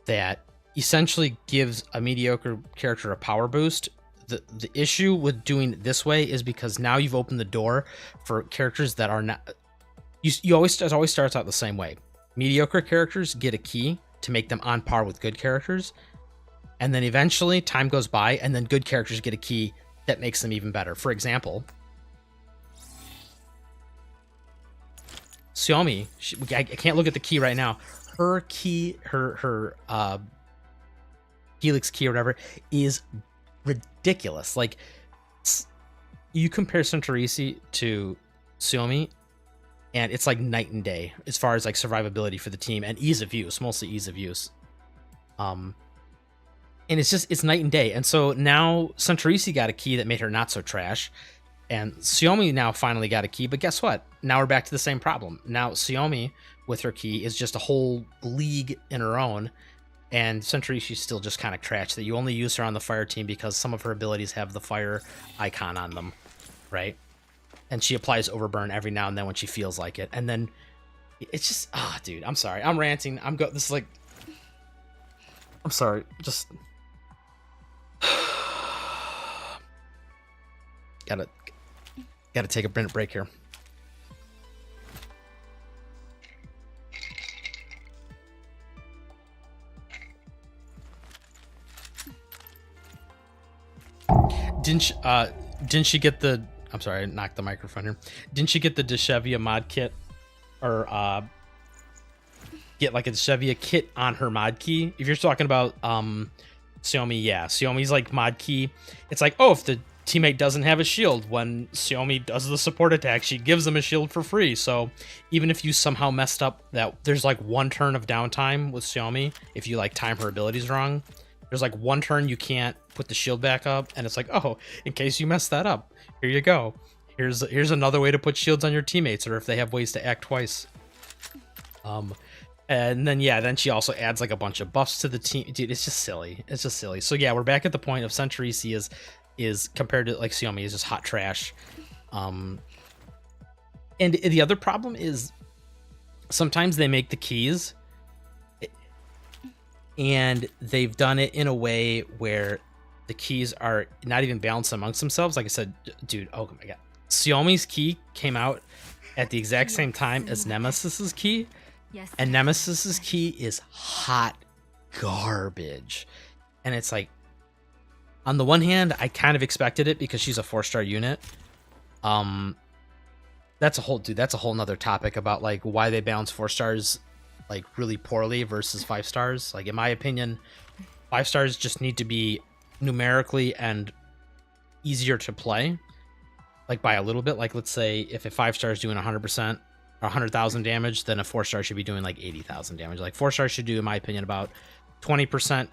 that essentially gives a mediocre character a power boost. The issue with doing it this way is because now you've opened the door for characters that are not. It always starts out the same way. Mediocre characters get a key to make them on par with good characters, and then eventually time goes by, and then good characters get a key that makes them even better. For example, Xiaomi, I can't look at the key right now. Her key, her Helix key or whatever, is ridiculous. Like, you compare Centurici to Xiaomi, and it's like night and day as far as like survivability for the team and ease of use, mostly ease of use. And it's night and day. And so now Centurici got a key that made her not so trash, and Xiaomi now finally got a key. But guess what? Now we're back to the same problem. Now Xiaomi with her key is just a whole league in her own, and Centurici's still just kind of trash that you only use her on the fire team because some of her abilities have the fire icon on them, right? And she applies overburn every now and then when she feels like it. And then it's just, dude, I'm sorry. I'm ranting. This is like, I'm sorry. Just gotta take a minute break here. Didn't she get the, I'm sorry, I knocked the microphone here. Didn't she get the Deshevia mod kit? Or get like a Chevy a kit on her mod key. If you're talking about Xiaomi, yeah, Xiaomi's like mod key. It's like, oh, if the teammate doesn't have a shield, when Xiaomi does the support attack, she gives them a shield for free. So even if you somehow messed up that, there's like one turn of downtime with Xiaomi. If you like time her abilities wrong, there's like one turn you can't put the shield back up, and it's like, oh, in case you mess that up, here you go. Here's another way to put shields on your teammates, or if they have ways to act twice. And then yeah, then she also adds like a bunch of buffs to the team. Dude, it's just silly. It's just silly. So yeah, we're back at the point of Centrisi is compared to like Xiaomi is just hot trash. And the other problem is sometimes they make the keys and they've done it in a way where the keys are not even balanced amongst themselves. Like I said, dude, oh my god. Xiaomi's key came out at the exact same time as Nemesis's key, and Nemesis's key is hot garbage. And it's like, on the one hand, I kind of expected it because she's a 4-star unit. That's a whole nother topic about like why they balance 4 stars like really poorly versus 5 stars. Like in my opinion, 5 stars just need to be numerically and easier to play, like by a little bit. Like let's say if a 5 star is doing 100% or 100,000 damage, then a 4 star should be doing like 80,000 damage. Like 4 stars should do, in my opinion, about 20%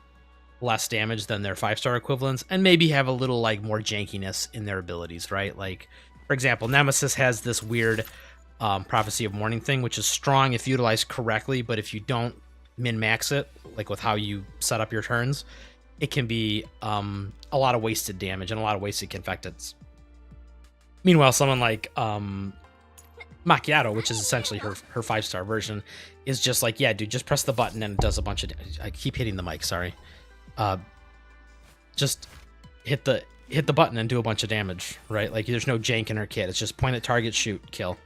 less damage than their 5-star equivalents, and maybe have a little like more jankiness in their abilities, right? Like for example, Nemesis has this weird Prophecy of Morning thing, which is strong if utilized correctly, but if you don't min-max it, like with how you set up your turns, it can be a lot of wasted damage and a lot of wasted confectants. Meanwhile, someone like Macchiato, which is essentially her 5-star version, is just like, yeah, dude, just press the button and it does a bunch of damage. I keep hitting the mic, sorry. Just hit the button and do a bunch of damage, right? Like there's no jank in her kit. It's just point at target, shoot, kill.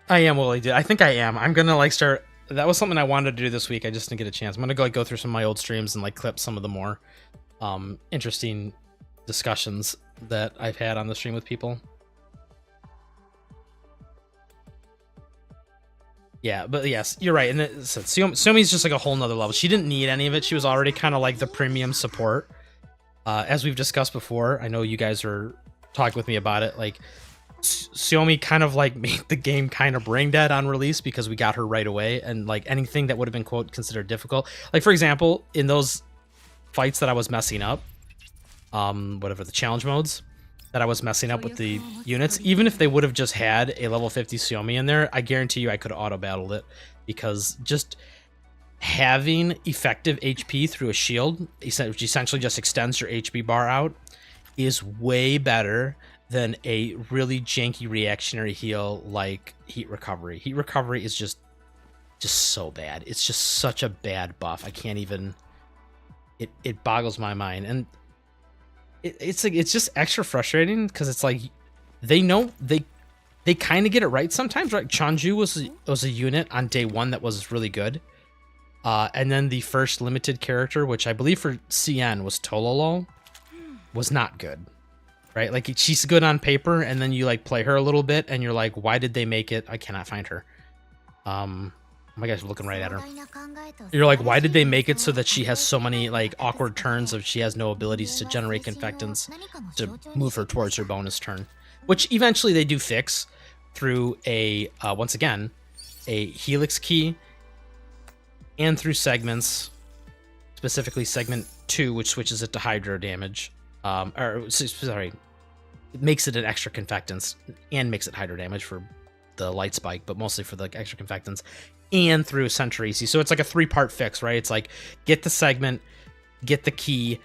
I am Willie, dude. I think I am. I'm gonna like start. That was something I wanted to do this week. I just didn't get a chance. I'm gonna go through some of my old streams and like clip some of the more interesting discussions that I've had on the stream with people. Yeah, but yes, you're right. And so Xiaomi's just like a whole nother level. She didn't need any of it. She was already kind of like the premium support. As we've discussed before, I know you guys were talking with me about it. Like Xiaomi kind of like made the game kind of brain dead on release because we got her right away. And like anything that would have been quote considered difficult. Like for example, in those fights that I was messing up, whatever the challenge modes that I was messing up with the units, even if they would have just had a level 50 Xiaomi in there, I guarantee you I could have auto-battled it, because just having effective HP through a shield, which essentially just extends your HP bar out, is way better than a really janky reactionary heal like Heat Recovery. Heat Recovery is just so bad. It's just such a bad buff. I can't even... It boggles my mind. And it's like, it's just extra frustrating because it's like they know they kind of get it right sometimes, right? Chanju was a unit on day one that was really good, and then the first limited character, which I believe for CN was Tololo, was not good, right? Like she's good on paper, and then you like play her a little bit, and you're like, why did they make it? I cannot find her. Oh my gosh, I'm looking right at her. You're like, why did they make it so that she has so many like awkward turns of she has no abilities to generate confectants to move her towards her bonus turn? Which eventually they do fix through a, once again, a Helix key and through segments, specifically segment 2, which switches it to hydro damage. Sorry, it makes it an extra confectants and makes it hydro damage for the light spike, but mostly for the extra confectants, and through Centrisi. So it's like a 3-part fix, right? It's like get the segment, get the key.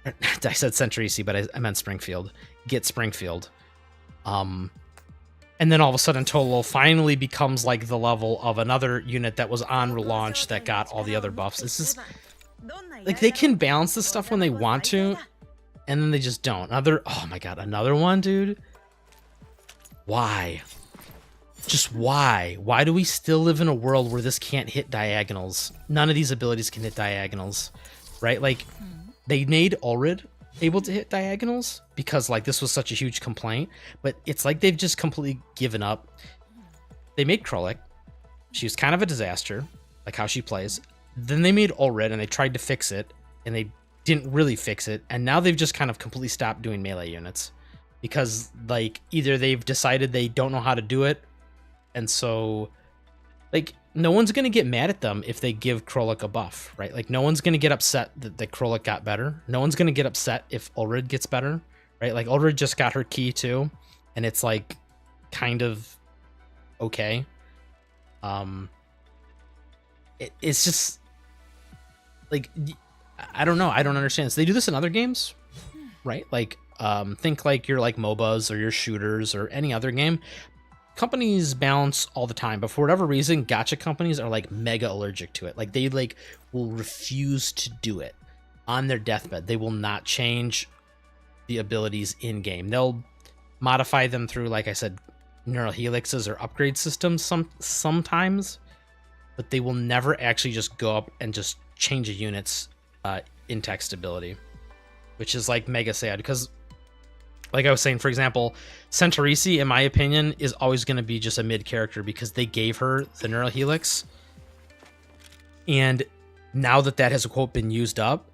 I said Centrisi, but I meant Springfield. Get Springfield. And then all of a sudden Tolo finally becomes like the level of another unit that was on relaunch that got all the other buffs. It's just like they can balance this stuff when they want to, and then they just don't. Oh my god, another one, dude. Why? Just why? Why do we still live in a world where this can't hit diagonals? None of these abilities can hit diagonals, right? Like, they made Ulrid able to hit diagonals because, like, this was such a huge complaint, but it's like they've just completely given up. they made Krolik. She was kind of a disaster, like how she plays. Then they made Ulrid, and they tried to fix it, and they didn't really fix it. And now they've just kind of completely stopped doing melee units because, like, either they've decided they don't know how to do it, and so, like, no one's going to get mad at them if they give Krolik a buff, right? Like, no one's going to get upset that Krolik got better. No one's going to get upset if Ulrid gets better, right? Like, Ulrid just got her key too, and it's, like, kind of okay. It's just, like, I don't know. I don't understand. So they do this in other games, right? Like, think like your, like, MOBAs or your shooters or any other game. Companies balance all the time, but for whatever reason, gacha companies are, like, mega allergic to it. Like, they, like, will refuse to do it on their deathbed. They will not change the abilities in game. They'll modify them through, like I said, neural helixes or upgrade systems sometimes, but they will never actually just go up and just change a unit's in-text stability, which is, like, mega sad because, like I was saying, for example, Centaurisi, in my opinion, is always going to be just a mid character because they gave her the neural helix. And now that that has, quote, been used up,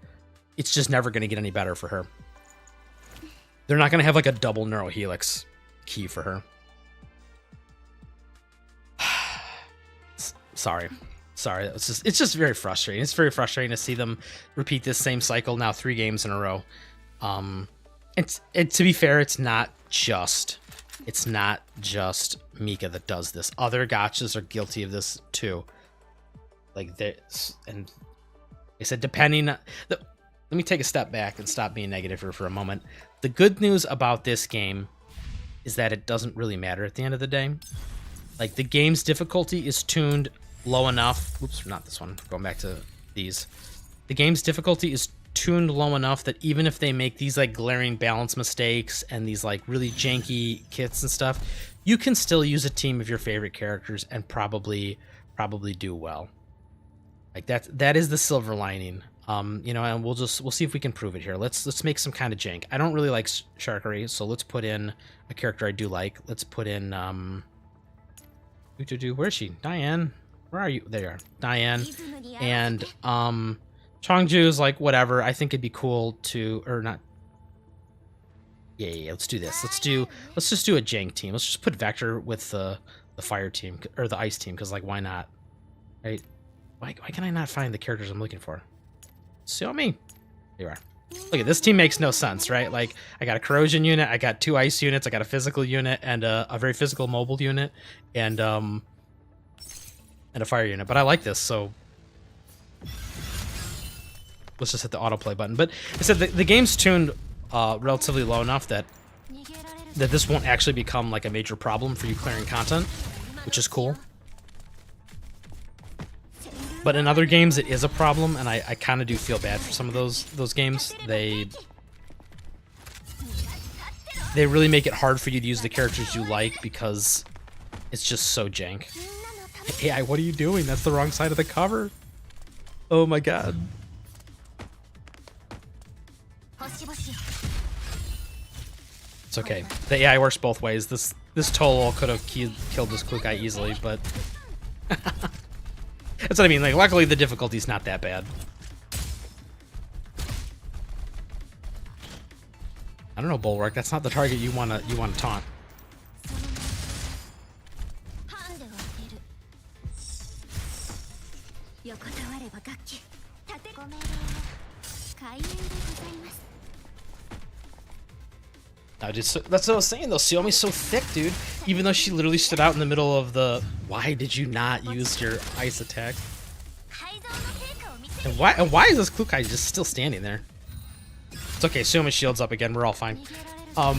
it's just never going to get any better for her. They're not going to have, like, a double neural helix key for her. Sorry. It's just very frustrating. It's very frustrating to see them repeat this same cycle now 3 games in a row. To be fair, it's not just Mika that does this. Other gachas are guilty of this too. Like, this, and I said, let me take a step back and stop being negative here for a moment. The good news about this game is that it doesn't really matter at the end of the day. Like, the game's difficulty is tuned low enough. Oops, not this one. Going back to these. The game's difficulty is tuned low enough that even if they make these, like, glaring balance mistakes and these, like, really janky kits and stuff, you can still use a team of your favorite characters and probably do well. Like, that is the silver lining. You know, and we'll see if we can prove it here. Let's make some kind of jank. I don't really like Sharkery, so let's put in a character I do like. Let's put in where is she? Diane. Where are you? There you are. Diane. And Chongju's, like, whatever. I think it'd be cool to, or not. Yeah, let's do this. Let's just do a jank team. Let's just put Vector with the fire team or the ice team, because, like, why not? Right? Why can I not find the characters I'm looking for? Xiaomi. There you are. Look at this team, makes no sense, right? Like, I got a corrosion unit, I got 2 ice units, I got a physical unit, and a very physical mobile unit, and a fire unit. But I like this, so let's just hit the autoplay button. But I said the game's tuned relatively low enough that this won't actually become, like, a major problem for you clearing content, which is cool. But in other games, it is a problem, and I kind of do feel bad for some of those games. They really make it hard for you to use the characters you like because it's just so jank. AI, what are you doing? That's the wrong side of the cover. Oh my god. It's okay. The AI works both ways. This Tolol could have killed this Kluk guy easily, but that's what I mean. Like, luckily the difficulty's not that bad. I don't know, Bulwark. That's not the target you wanna taunt. That's what I was saying, though. Xiaomi's so thick, dude. Even though she literally stood out in the middle of the... Why did you not use your ice attack? And why is this Klukai just still standing there? It's okay, Xiaomi's shield's up again. We're all fine. Oh,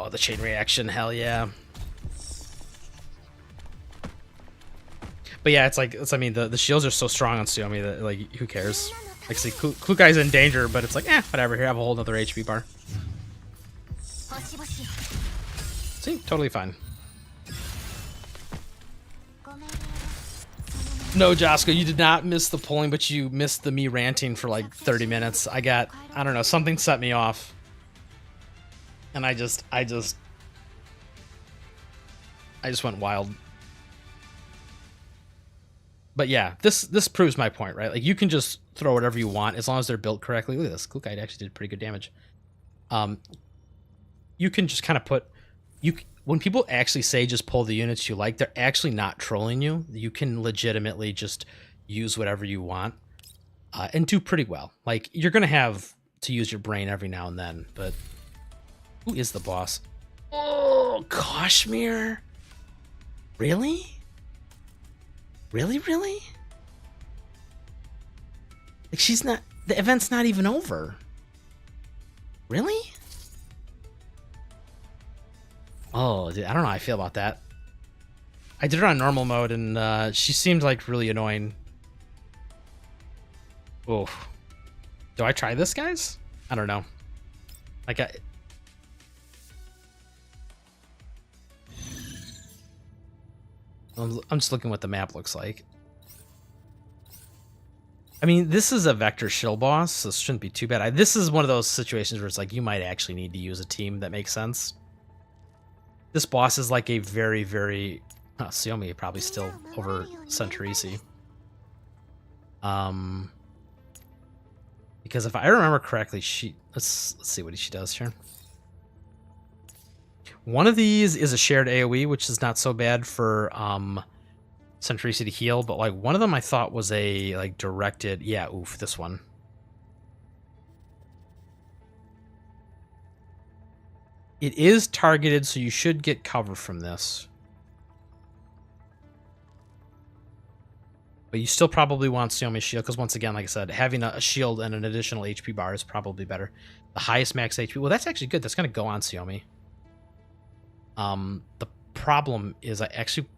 the chain reaction. Hell yeah. But yeah, I mean, the shields are so strong on Xiaomi that, like, who cares? Like, see, Klukai's in danger, but it's like, whatever. Here, have a whole other HP bar. See, totally fine. No, Josco, you did not miss the polling, but you missed me ranting for like 30 minutes. I don't know, something set me off. And I just I just went wild. But yeah, this proves my point, right? Like, you can just throw whatever you want as long as they're built correctly. Look at this. Klukai actually did pretty good damage. You can just kind of put... When people actually say just pull the units you like, they're actually not trolling you. You can legitimately just use whatever you want and do pretty well. Like, you're going to have to use your brain every now and then, but who is the boss? Oh, Kashmir? Really? Really? Like, she's not... The event's not even over. Really? Oh, dude, I don't know how I feel about that. I did her on normal mode, and she seemed like really annoying. Oh, do I try this, guys? I don't know. Like, I'm just looking what the map looks like. I mean, this is a vector shill boss, so this shouldn't be too bad. This is one of those situations where it's like you might actually need to use a team that makes sense. This boss is like a very, very... Xiaomi probably still over Centrisi. Because if I remember correctly, she... Let's see what she does here. One of these is a shared AoE, which is not so bad for Centrisi to heal, but like one of them I thought was a like directed... Yeah, oof, this one. It is targeted, so you should get cover from this. But you still probably want Xiaomi's shield, because once again, like I said, having a shield and an additional HP bar is probably better. The highest max HP... Well, that's actually good. That's going to go on Xiaomi. The problem is I actually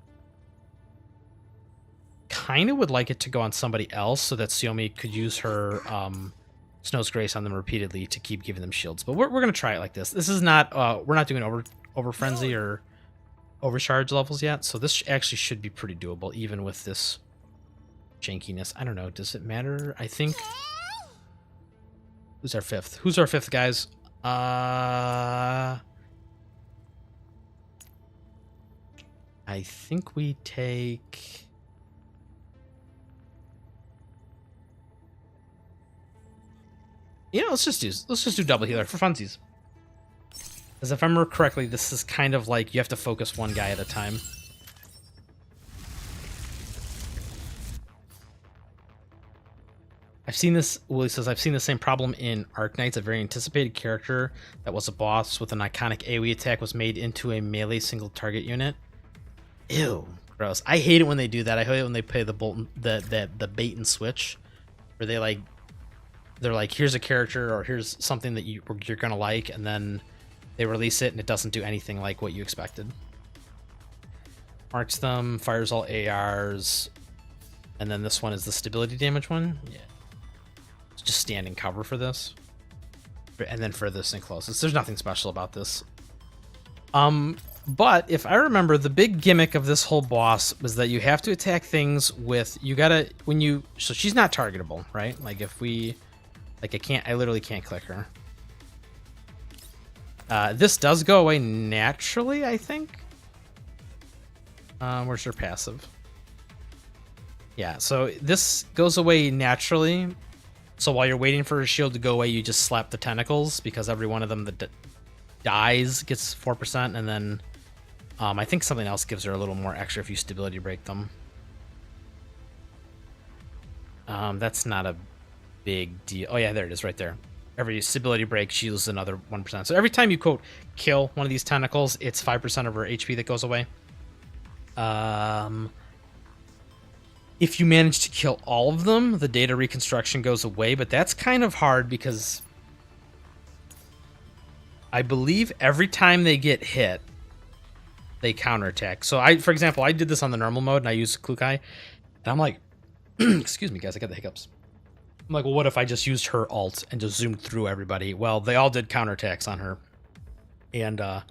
kind of would like it to go on somebody else so that Xiaomi could use her... Snow's Grace on them repeatedly to keep giving them shields, but we're gonna try it like this. This is not we're not doing over frenzy or overcharge levels yet, so this actually should be pretty doable even with this jankiness. I don't know, does it matter? I think... Who's our fifth? Who's our fifth, guys? I think we take... You know, let's just do double healer for funsies. Because if I remember correctly, this is kind of like you have to focus one guy at a time. I've seen this, Willie says, I've seen the same problem in Arknights. A very anticipated character that was a boss with an iconic AoE attack was made into a melee single target unit. Ew, gross. I hate it when they do that. I hate it when they play the bait and switch, where they like... They're like, here's a character or here's something that you're gonna like, and then they release it and it doesn't do anything like what you expected. Marks them, fires all ARs, and then this one is the stability damage one. Yeah, it's just standing cover for this, and then for this and closest. There's nothing special about this. But if I remember, the big gimmick of this whole boss was that you have to attack things with... You gotta... When you... So she's not targetable, right? Like if we... Like I literally can't click her. This does go away naturally, I think. Where's her passive? Yeah, so this goes away naturally. So while you're waiting for her shield to go away, you just slap the tentacles, because every one of them that dies gets 4%, and then I think something else gives her a little more extra if you stability break them. That's not a big deal. Oh yeah, there it is right there. Every stability break, she loses another 1%. So every time you, quote, kill one of these tentacles, it's 5% of her HP that goes away. If you manage to kill all of them, the data reconstruction goes away, but that's kind of hard because I believe every time they get hit, they counterattack. So for example, I did this on the normal mode and I used Klukai, and I'm like, excuse me guys, I got the hiccups. I'm like, well, what if I just used her ult and just zoomed through everybody? Well, they all did counterattacks on her. And, well,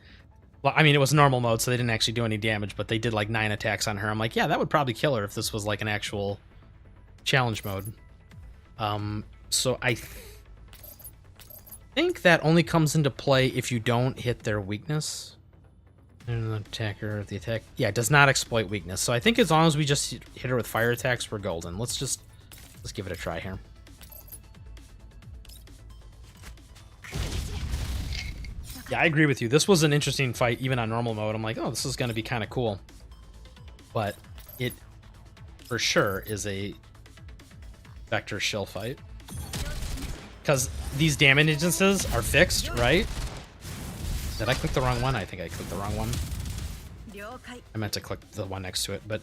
I mean, it was normal mode, so they didn't actually do any damage, but they did like 9 attacks on her. I'm like, yeah, that would probably kill her if this was like an actual challenge mode. So I think that only comes into play if you don't hit their weakness. And the attacker, the attack, yeah, does not exploit weakness. So I think as long as we just hit her with fire attacks, we're golden. Let's give it a try here. Yeah, I agree with you. This was an interesting fight, even on normal mode. I'm like, oh, this is going to be kind of cool. But it, for sure, is a vector shill fight. Because these damage instances are fixed, right? Did I click the wrong one? I think I clicked the wrong one. I meant to click the one next to it, but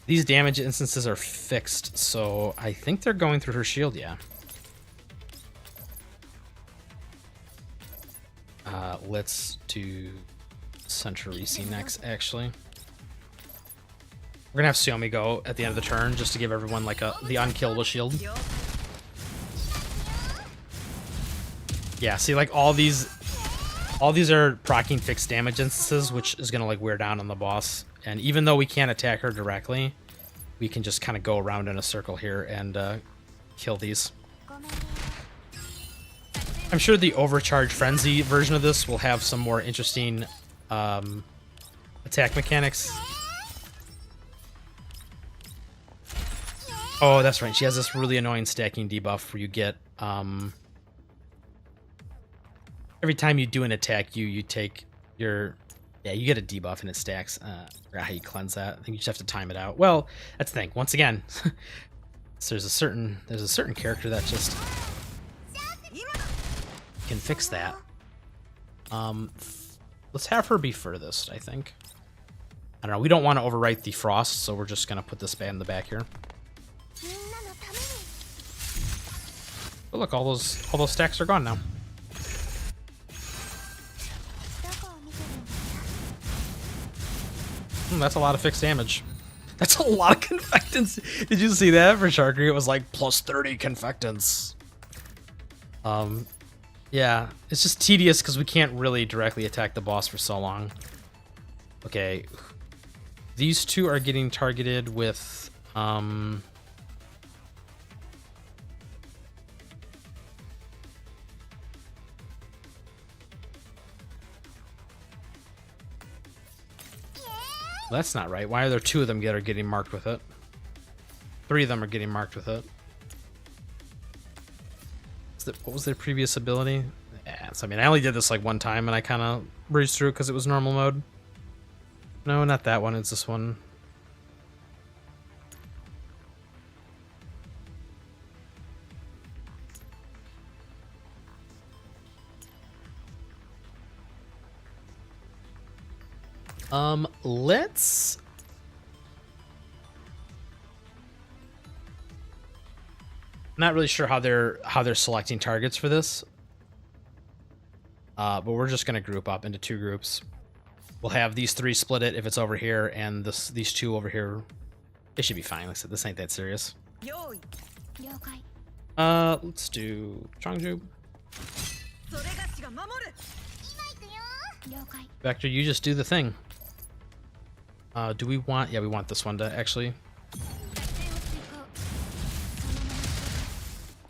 these damage instances are fixed, so I think they're going through her shield, yeah. Let's do Centurice next, actually. We're gonna have Xiaomi go at the end of the turn just to give everyone like the unkillable shield. Yeah, see, like all these are proccing fixed damage instances, which is gonna like wear down on the boss. And even though we can't attack her directly, we can just kind of go around in a circle here and kill these. I'm sure the Overcharge Frenzy version of this will have some more interesting attack mechanics. Oh, that's right. She has this really annoying stacking debuff where you get every time you do an attack, you take your you get a debuff and it stacks. I forgot how you cleanse that. I think you just have to time it out. Well, that's the thing. Once again, so there's a certain character that just can fix that. Let's have her be furthest, I think. I don't know. We don't want to overwrite the frost, so we're just gonna put this bad in the back here. Oh, look, all those stacks are gone now. That's a lot of fixed damage. That's a lot of confectants. Did you see that for Sharkery? It was like plus 30 confectants. Yeah, it's just tedious because we can't really directly attack the boss for so long. Okay, these two are getting targeted with that's not right. Why are there two of them that are getting marked with it? Three of them are getting marked with it. What was their previous ability? Yeah, so I mean, I only did this like one time and I kind of breezed through it because it was normal mode. No, not that one. It's this one. Let's... Not really sure how they're selecting targets for this. But we're just gonna group up into two groups. We'll have these three split it if it's over here, and these two over here. It should be fine. Like I said, this ain't that serious. Let's do Changju. Vector, you just do the thing. Do we want... Yeah, we want this one to actually...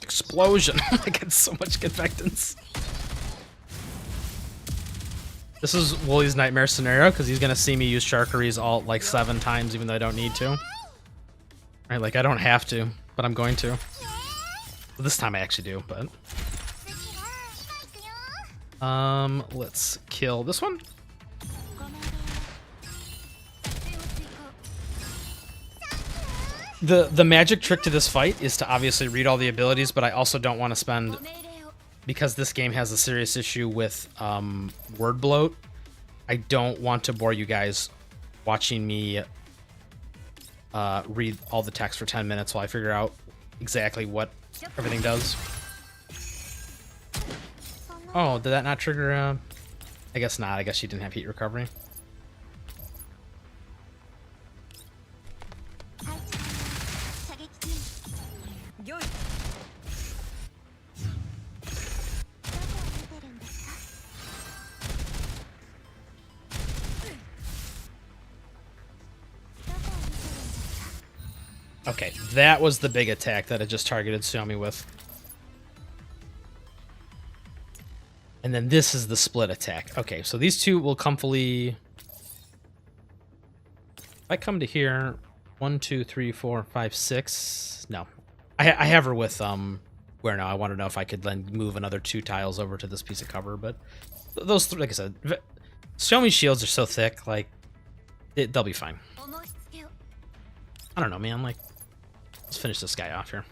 Explosion! I get so much confectants. This is Wooly's nightmare scenario, because he's gonna see me use Sharkery's ult like 7 times, even though I don't need to. Right, like I don't have to, but I'm going to. Well, this time I actually do, but... let's kill this one. The magic trick to this fight is to obviously read all the abilities, but I also don't want to spend, because this game has a serious issue with word bloat. I don't want to bore you guys watching me read all the text for 10 minutes while I figure out exactly what everything does. Oh, did that not trigger? I guess not. I guess she didn't have heat recovery. Okay, that was the big attack that I just targeted Xiaomi with. And then this is the split attack. Okay, so these two will comfortably I come to here, 1, 2, 3, 4, 5, 6. No, I have her with where now. I want to know if I could then move another 2 tiles over to this piece of cover, but those like I said, Xiaomi shields are so thick, like they'll be fine. I don't know, man. Like, let's finish this guy off here.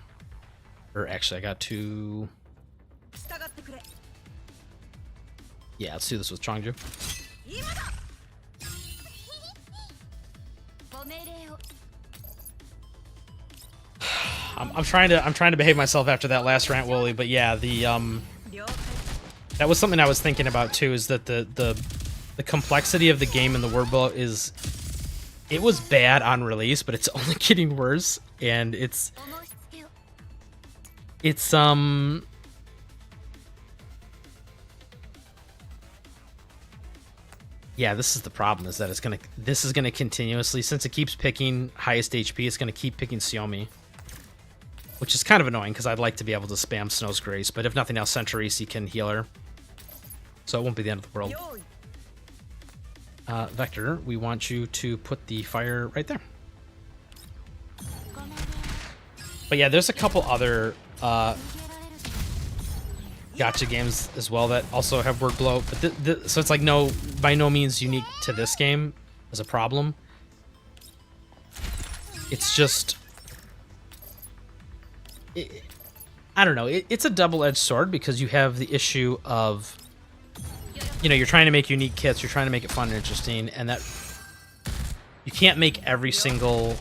Or actually, I got 2. Yeah, let's do this with Chongju. I'm trying to behave myself after that last rant, Wooly, but yeah, that was something I was thinking about too, is that the complexity of the game in the word book it was bad on release, but it's only getting worse, and it's yeah, this is the problem, is that this is gonna continuously, since it keeps picking highest HP, it's gonna keep picking Xiaomi. Which is kind of annoying, because I'd like to be able to spam Snow's Grace, but if nothing else, Centurisi can heal her. So it won't be the end of the world. Vector, we want you to put the fire right there. But yeah, there's a couple other gacha games as well that also have word blow. But so it's like by no means unique to this game as a problem. It's just... I don't know. It's a double-edged sword, because you have the issue of, you know, you're trying to make unique kits, you're trying to make it fun and interesting, and that you can't make every single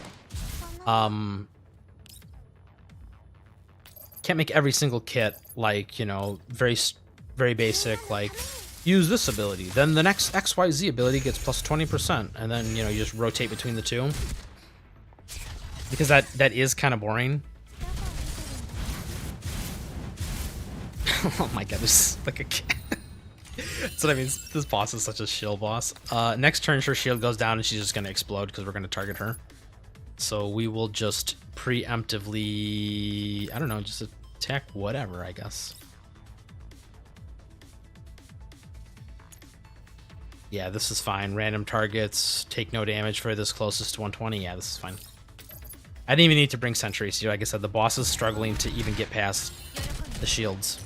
kit like, you know, very basic, like use this ability, then the next XYZ ability gets plus 20%, and then, you know, you just rotate between the two, because that is kind of boring. Oh my god, this is like a cat. That's what I mean. This boss is such a shill boss. Next turn, her shield goes down and she's just going to explode, because we're going to target her. So we will just preemptively, I don't know, just attack whatever, I guess. Yeah, this is fine. Random targets, take no damage for this closest to 120. Yeah, this is fine. I didn't even need to bring sentries here. Like I said, the boss is struggling to even get past the shields.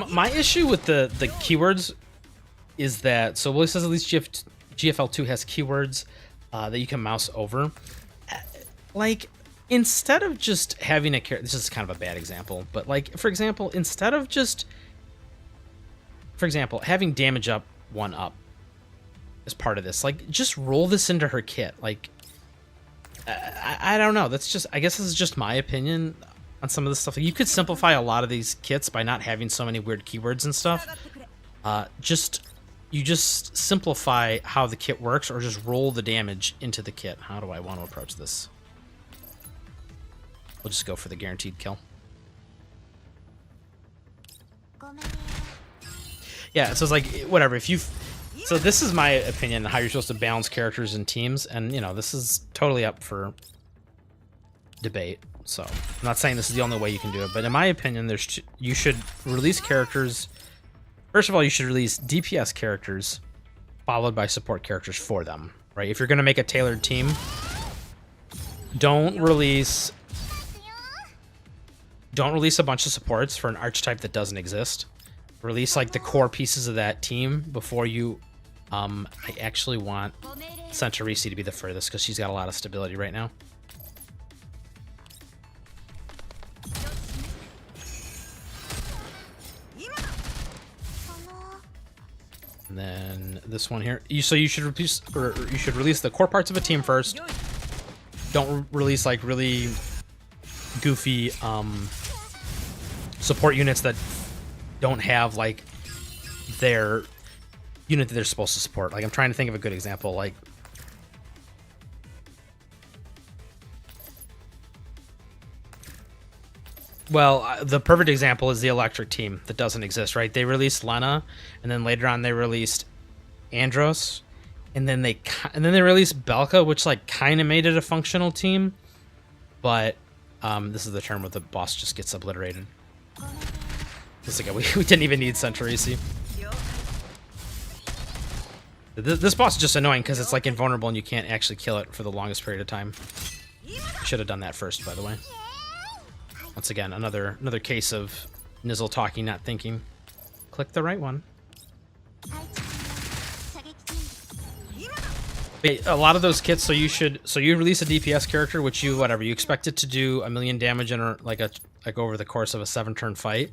My issue with the keywords is that, so Willie says at least GFL2 has keywords that you can mouse over. Like, instead of just having a character, this is kind of a bad example, but like, for example, instead of just, having damage up, 1 up as part of this, like, just roll this into her kit. Like, I don't know. That's just, I guess this is just my opinion on some of this stuff. You could simplify a lot of these kits by not having so many weird keywords and stuff. You just simplify how the kit works, or just roll the damage into the kit. How do I want to approach this? We'll just go for the guaranteed kill. Yeah, so it's like, whatever, if you... So this is my opinion on how you're supposed to balance characters and teams, and, you know, this is totally up for debate. So I'm not saying this is the only way you can do it, but in my opinion, you should release characters. First of all, you should release DPS characters followed by support characters for them, right? If you're going to make a tailored team, don't release a bunch of supports for an archetype that doesn't exist. Release like the core pieces of that team before you... I actually want Centurisi to be the furthest, because she's got a lot of stability right now. And then this one here. So you should release the core parts of a team first. Don't release like really goofy support units that don't have like their unit that they're supposed to support. Like, I'm trying to think of a good example. Like, well, the perfect example is the electric team that doesn't exist, right? They released Lena, and then later on they released Andros, and then they released Belka, which like kind of made it a functional team, but This is the turn where the boss just gets obliterated. Looks like we didn't even need Centaur AC. This boss is just annoying because it's like invulnerable and you can't actually kill it for the longest period of time. Should have done that first, by the way. Once again, another case of Nizzle talking, not thinking. Click the right one. A lot of those kits, so you release a DPS character, which you expect it to do 1,000,000 damage in like over the course of a 7-turn fight.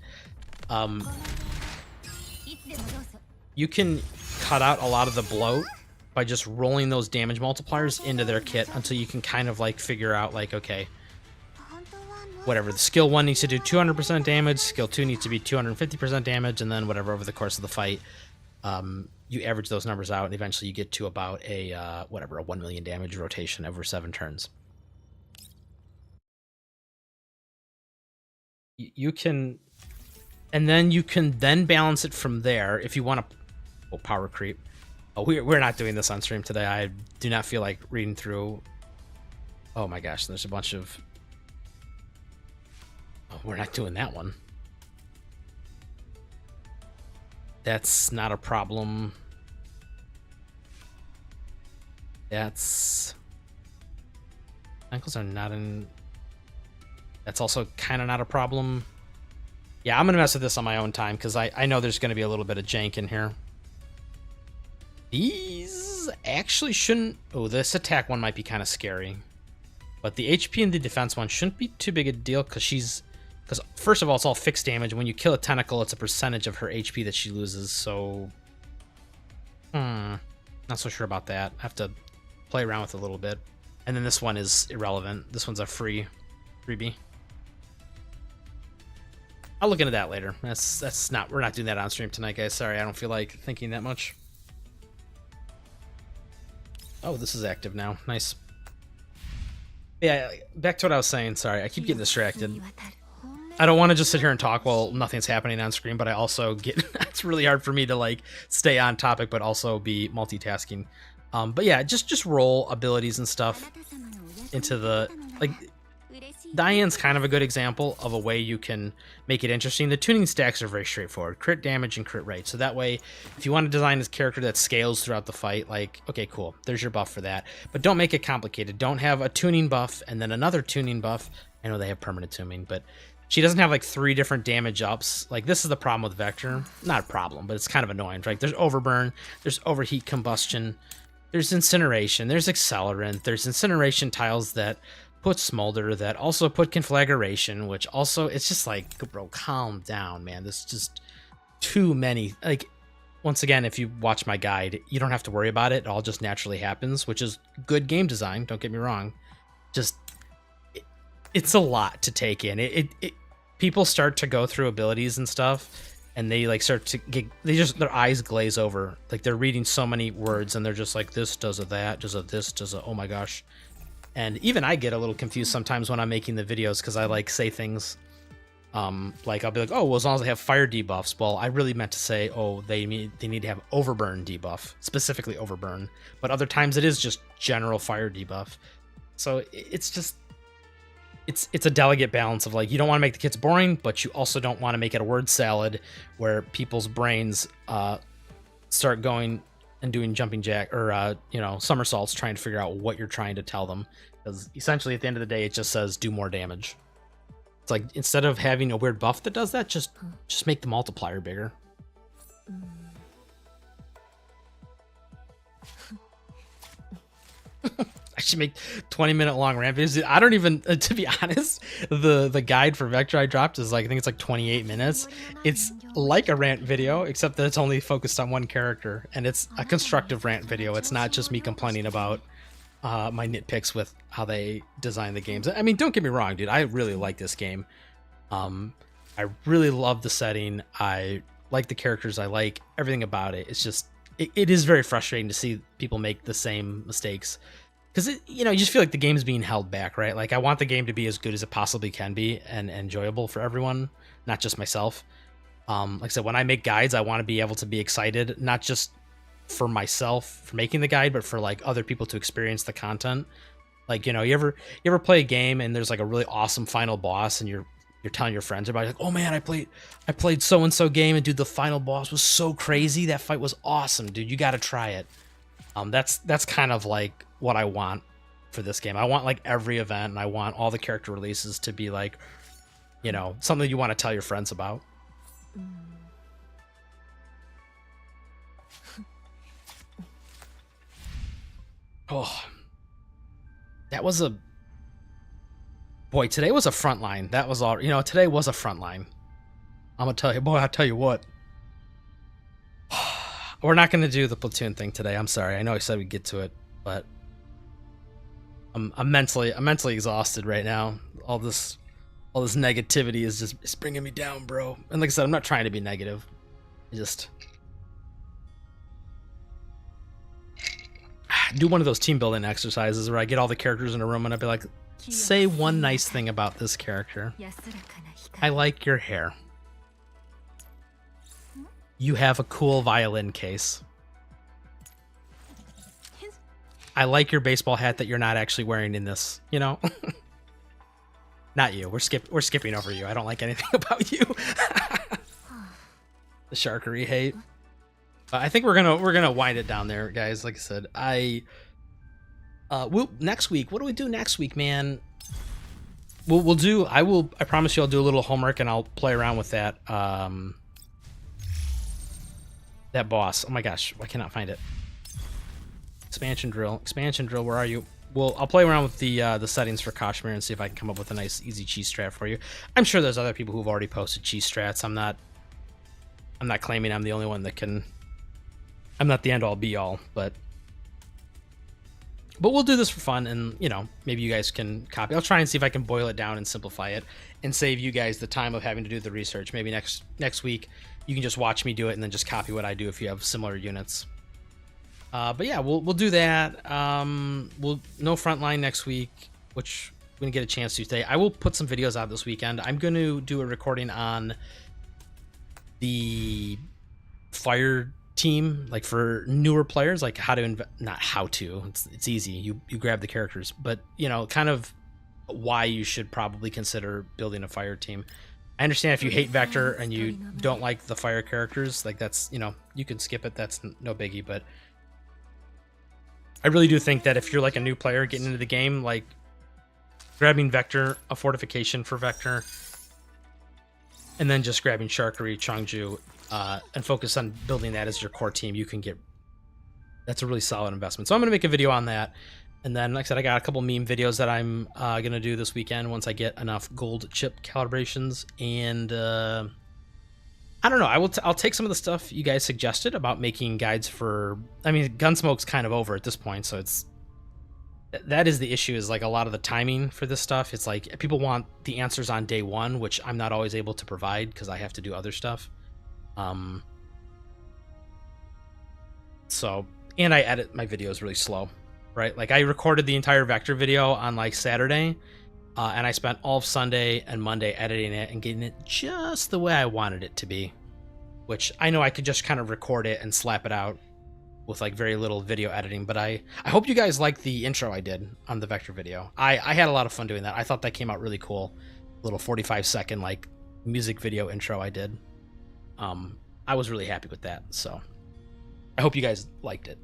You can cut out a lot of the bloat by just rolling those damage multipliers into their kit until you can kind of like figure out like, okay, whatever, the skill 1 needs to do 200% damage, skill 2 needs to be 250% damage, and then whatever over the course of the fight, you average those numbers out, and eventually you get to about a a 1,000,000 damage rotation over 7 turns. You can, and then you can balance it from there if you want to. Oh, power creep. Oh, we're not doing this on stream today. I do not feel like reading through. Oh my gosh, there's a bunch of. Oh, we're not doing that one. That's not a problem. That's... Ankles are not in... That's also kind of not a problem. Yeah, I'm going to mess with this on my own time, because I know there's going to be a little bit of jank in here. These actually shouldn't... Oh, this attack one might be kind of scary. But the HP and the defense one shouldn't be too big a deal, because she's... Because, first of all, it's all fixed damage. When you kill a tentacle, it's a percentage of her HP that she loses, so... Not so sure about that. I have to play around with it a little bit. And then this one is irrelevant. This one's a freebie. I'll look into that later. That's not... We're not doing that on stream tonight, guys. Sorry, I don't feel like thinking that much. Oh, this is active now. Nice. Yeah, back to what I was saying. Sorry, I keep getting distracted. I don't want to just sit here and talk while nothing's happening on screen, but I also get... It's really hard for me to, like, stay on topic, but also be multitasking. But yeah, just roll abilities and stuff into the... Like, Diane's kind of a good example of a way you can make it interesting. The tuning stacks are very straightforward. Crit damage and crit rate. So that way, if you want to design this character that scales throughout the fight, like, okay, cool, there's your buff for that. But don't make it complicated. Don't have a tuning buff and then another tuning buff. I know they have permanent tuning, but... She doesn't have like 3 different damage ups. Like, this is the problem with Vector. Not a problem, but it's kind of annoying, right? There's Overburn, there's Overheat Combustion, there's Incineration, there's Accelerant, there's Incineration tiles that put Smolder, that also put Conflagration, which also, it's just like, bro, calm down, man. There's just too many. Like, once again, if you watch my guide, you don't have to worry about it. It all just naturally happens, which is good game design, don't get me wrong. Just... It's a lot to take in. People start to go through abilities and stuff, and they like start to get, their eyes glaze over. Like, they're reading so many words, and they're just like, this does a that, does a this, does a, oh my gosh. And even I get a little confused sometimes when I'm making the videos, because I like say things like, I'll be like, oh, well, as long as they have fire debuffs. Well, I really meant to say, oh, they need to have overburn debuff, specifically overburn. But other times it is just general fire debuff. So it's just... It's a delicate balance of, like, you don't want to make the kits boring, but you also don't want to make it a word salad where people's brains start going and doing jumping jack or somersaults trying to figure out what you're trying to tell them. Because essentially at the end of the day, it just says do more damage. It's like, instead of having a weird buff that does that, just make the multiplier bigger. I should make 20-minute long rant videos. I don't even, to be honest, the guide for Vector I dropped is like, I think it's like 28 minutes. It's like a rant video, except that it's only focused on one character, and it's a constructive rant video. It's not just me complaining about my nitpicks with how they design the games. I mean, don't get me wrong, dude. I really like this game. I really love the setting. I like the characters. I like everything about it. It's just, it is very frustrating to see people make the same mistakes. Because, you just feel like the game's being held back, right? Like, I want the game to be as good as it possibly can be and enjoyable for everyone, not just myself. Like I said, when I make guides, I want to be able to be excited, not just for myself for making the guide, but for, like, other people to experience the content. Like, you ever play a game and there's like a really awesome final boss and you're telling your friends about it, like, oh man, I played so and so game and dude, the final boss was so crazy. That fight was awesome, dude. You got to try it. That's kind of like what I want for this game. I want like every event, and I want all the character releases to be like, something you want to tell your friends about. Oh, that was boy, today was a Frontline. That was all, today was a Frontline. I'm gonna tell you, boy, I'll tell you what. We're not gonna do the platoon thing today. I'm sorry. I know I said we'd get to it, but I'm mentally exhausted right now. All this negativity is just, it's bringing me down, bro. And like I said, I'm not trying to be negative. I just do one of those team building exercises where I get all the characters in a room and I'd be like, say one nice thing about this character. I like your hair. You have a cool violin case. I like your baseball hat that you're not actually wearing in this, Not you. We're skipping over you. I don't like anything about you. The sharkery hate. I think we're gonna wind it down there, guys. Like I said, next week. What do we do next week, man? I promise you, I'll do a little homework and I'll play around with that. That boss. Oh my gosh, I cannot find it. Expansion drill. Where are you? Well, I'll play around with the settings for Kashmir and see if I can come up with a nice, easy cheese strat for you. I'm sure there's other people who've already posted cheese strats. I'm not claiming I'm the only one that can. I'm not the end all be all, but we'll do this for fun, and maybe you guys can copy. I'll try and see if I can boil it down and simplify it, and save you guys the time of having to do the research. Maybe next week you can just watch me do it and then just copy what I do if you have similar units. But yeah, we'll do that. We'll no Frontline next week, which we're gonna get a chance to today. I will put some videos out this weekend. I'm going to do a recording on the fire team, like for newer players, like how to not how to. It's easy. You grab the characters, but kind of why you should probably consider building a fire team. I understand if you hate Vector and you don't like the fire characters, like that's you can skip it. That's no biggie, but I really do think that if you're like a new player getting into the game, like grabbing Vector, a fortification for Vector, and then just grabbing Sharkery, Changju, and focus on building that as your core team, that's a really solid investment. So I'm going to make a video on that. And then, like I said, I got a couple meme videos that I'm going to do this weekend once I get enough gold chip calibrations. And I don't know. I'll take some of the stuff you guys suggested about making guides for. I mean, Gunsmoke's kind of over at this point, so that is the issue. Is like a lot of the timing for this stuff. It's like people want the answers on day one, which I'm not always able to provide because I have to do other stuff. So, and I edit my videos really slow, right? Like I recorded the entire Vector video on like Saturday, and I spent all of Sunday and Monday editing it and getting it just the way I wanted it to be, which I know I could just kind of record it and slap it out with like very little video editing. But I hope you guys liked the intro I did on the Vector video. I had a lot of fun doing that. I thought that came out really cool. Little 45-second like music video intro I did. I was really happy with that. So I hope you guys liked it.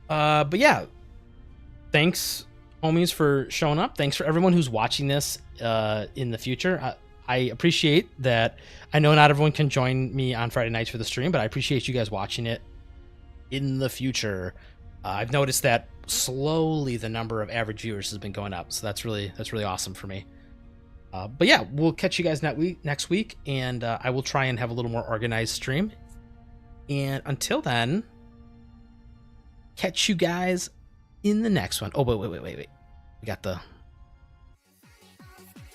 But yeah, thanks homies for showing up. Thanks for everyone who's watching this in the future. I appreciate that. I know not everyone can join me on Friday nights for the stream, but I appreciate you guys watching it in the future. I've noticed that slowly the number of average viewers has been going up, so that's really awesome for me. But yeah, we'll catch you guys next week, and I will try and have a little more organized stream. And until then, catch you guys in the next one. Oh, wait. We got the...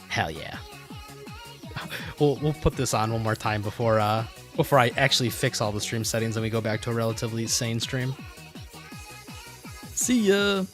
Hell yeah. We'll put this on one more time before I actually fix all the stream settings and we go back to a relatively sane stream. See ya!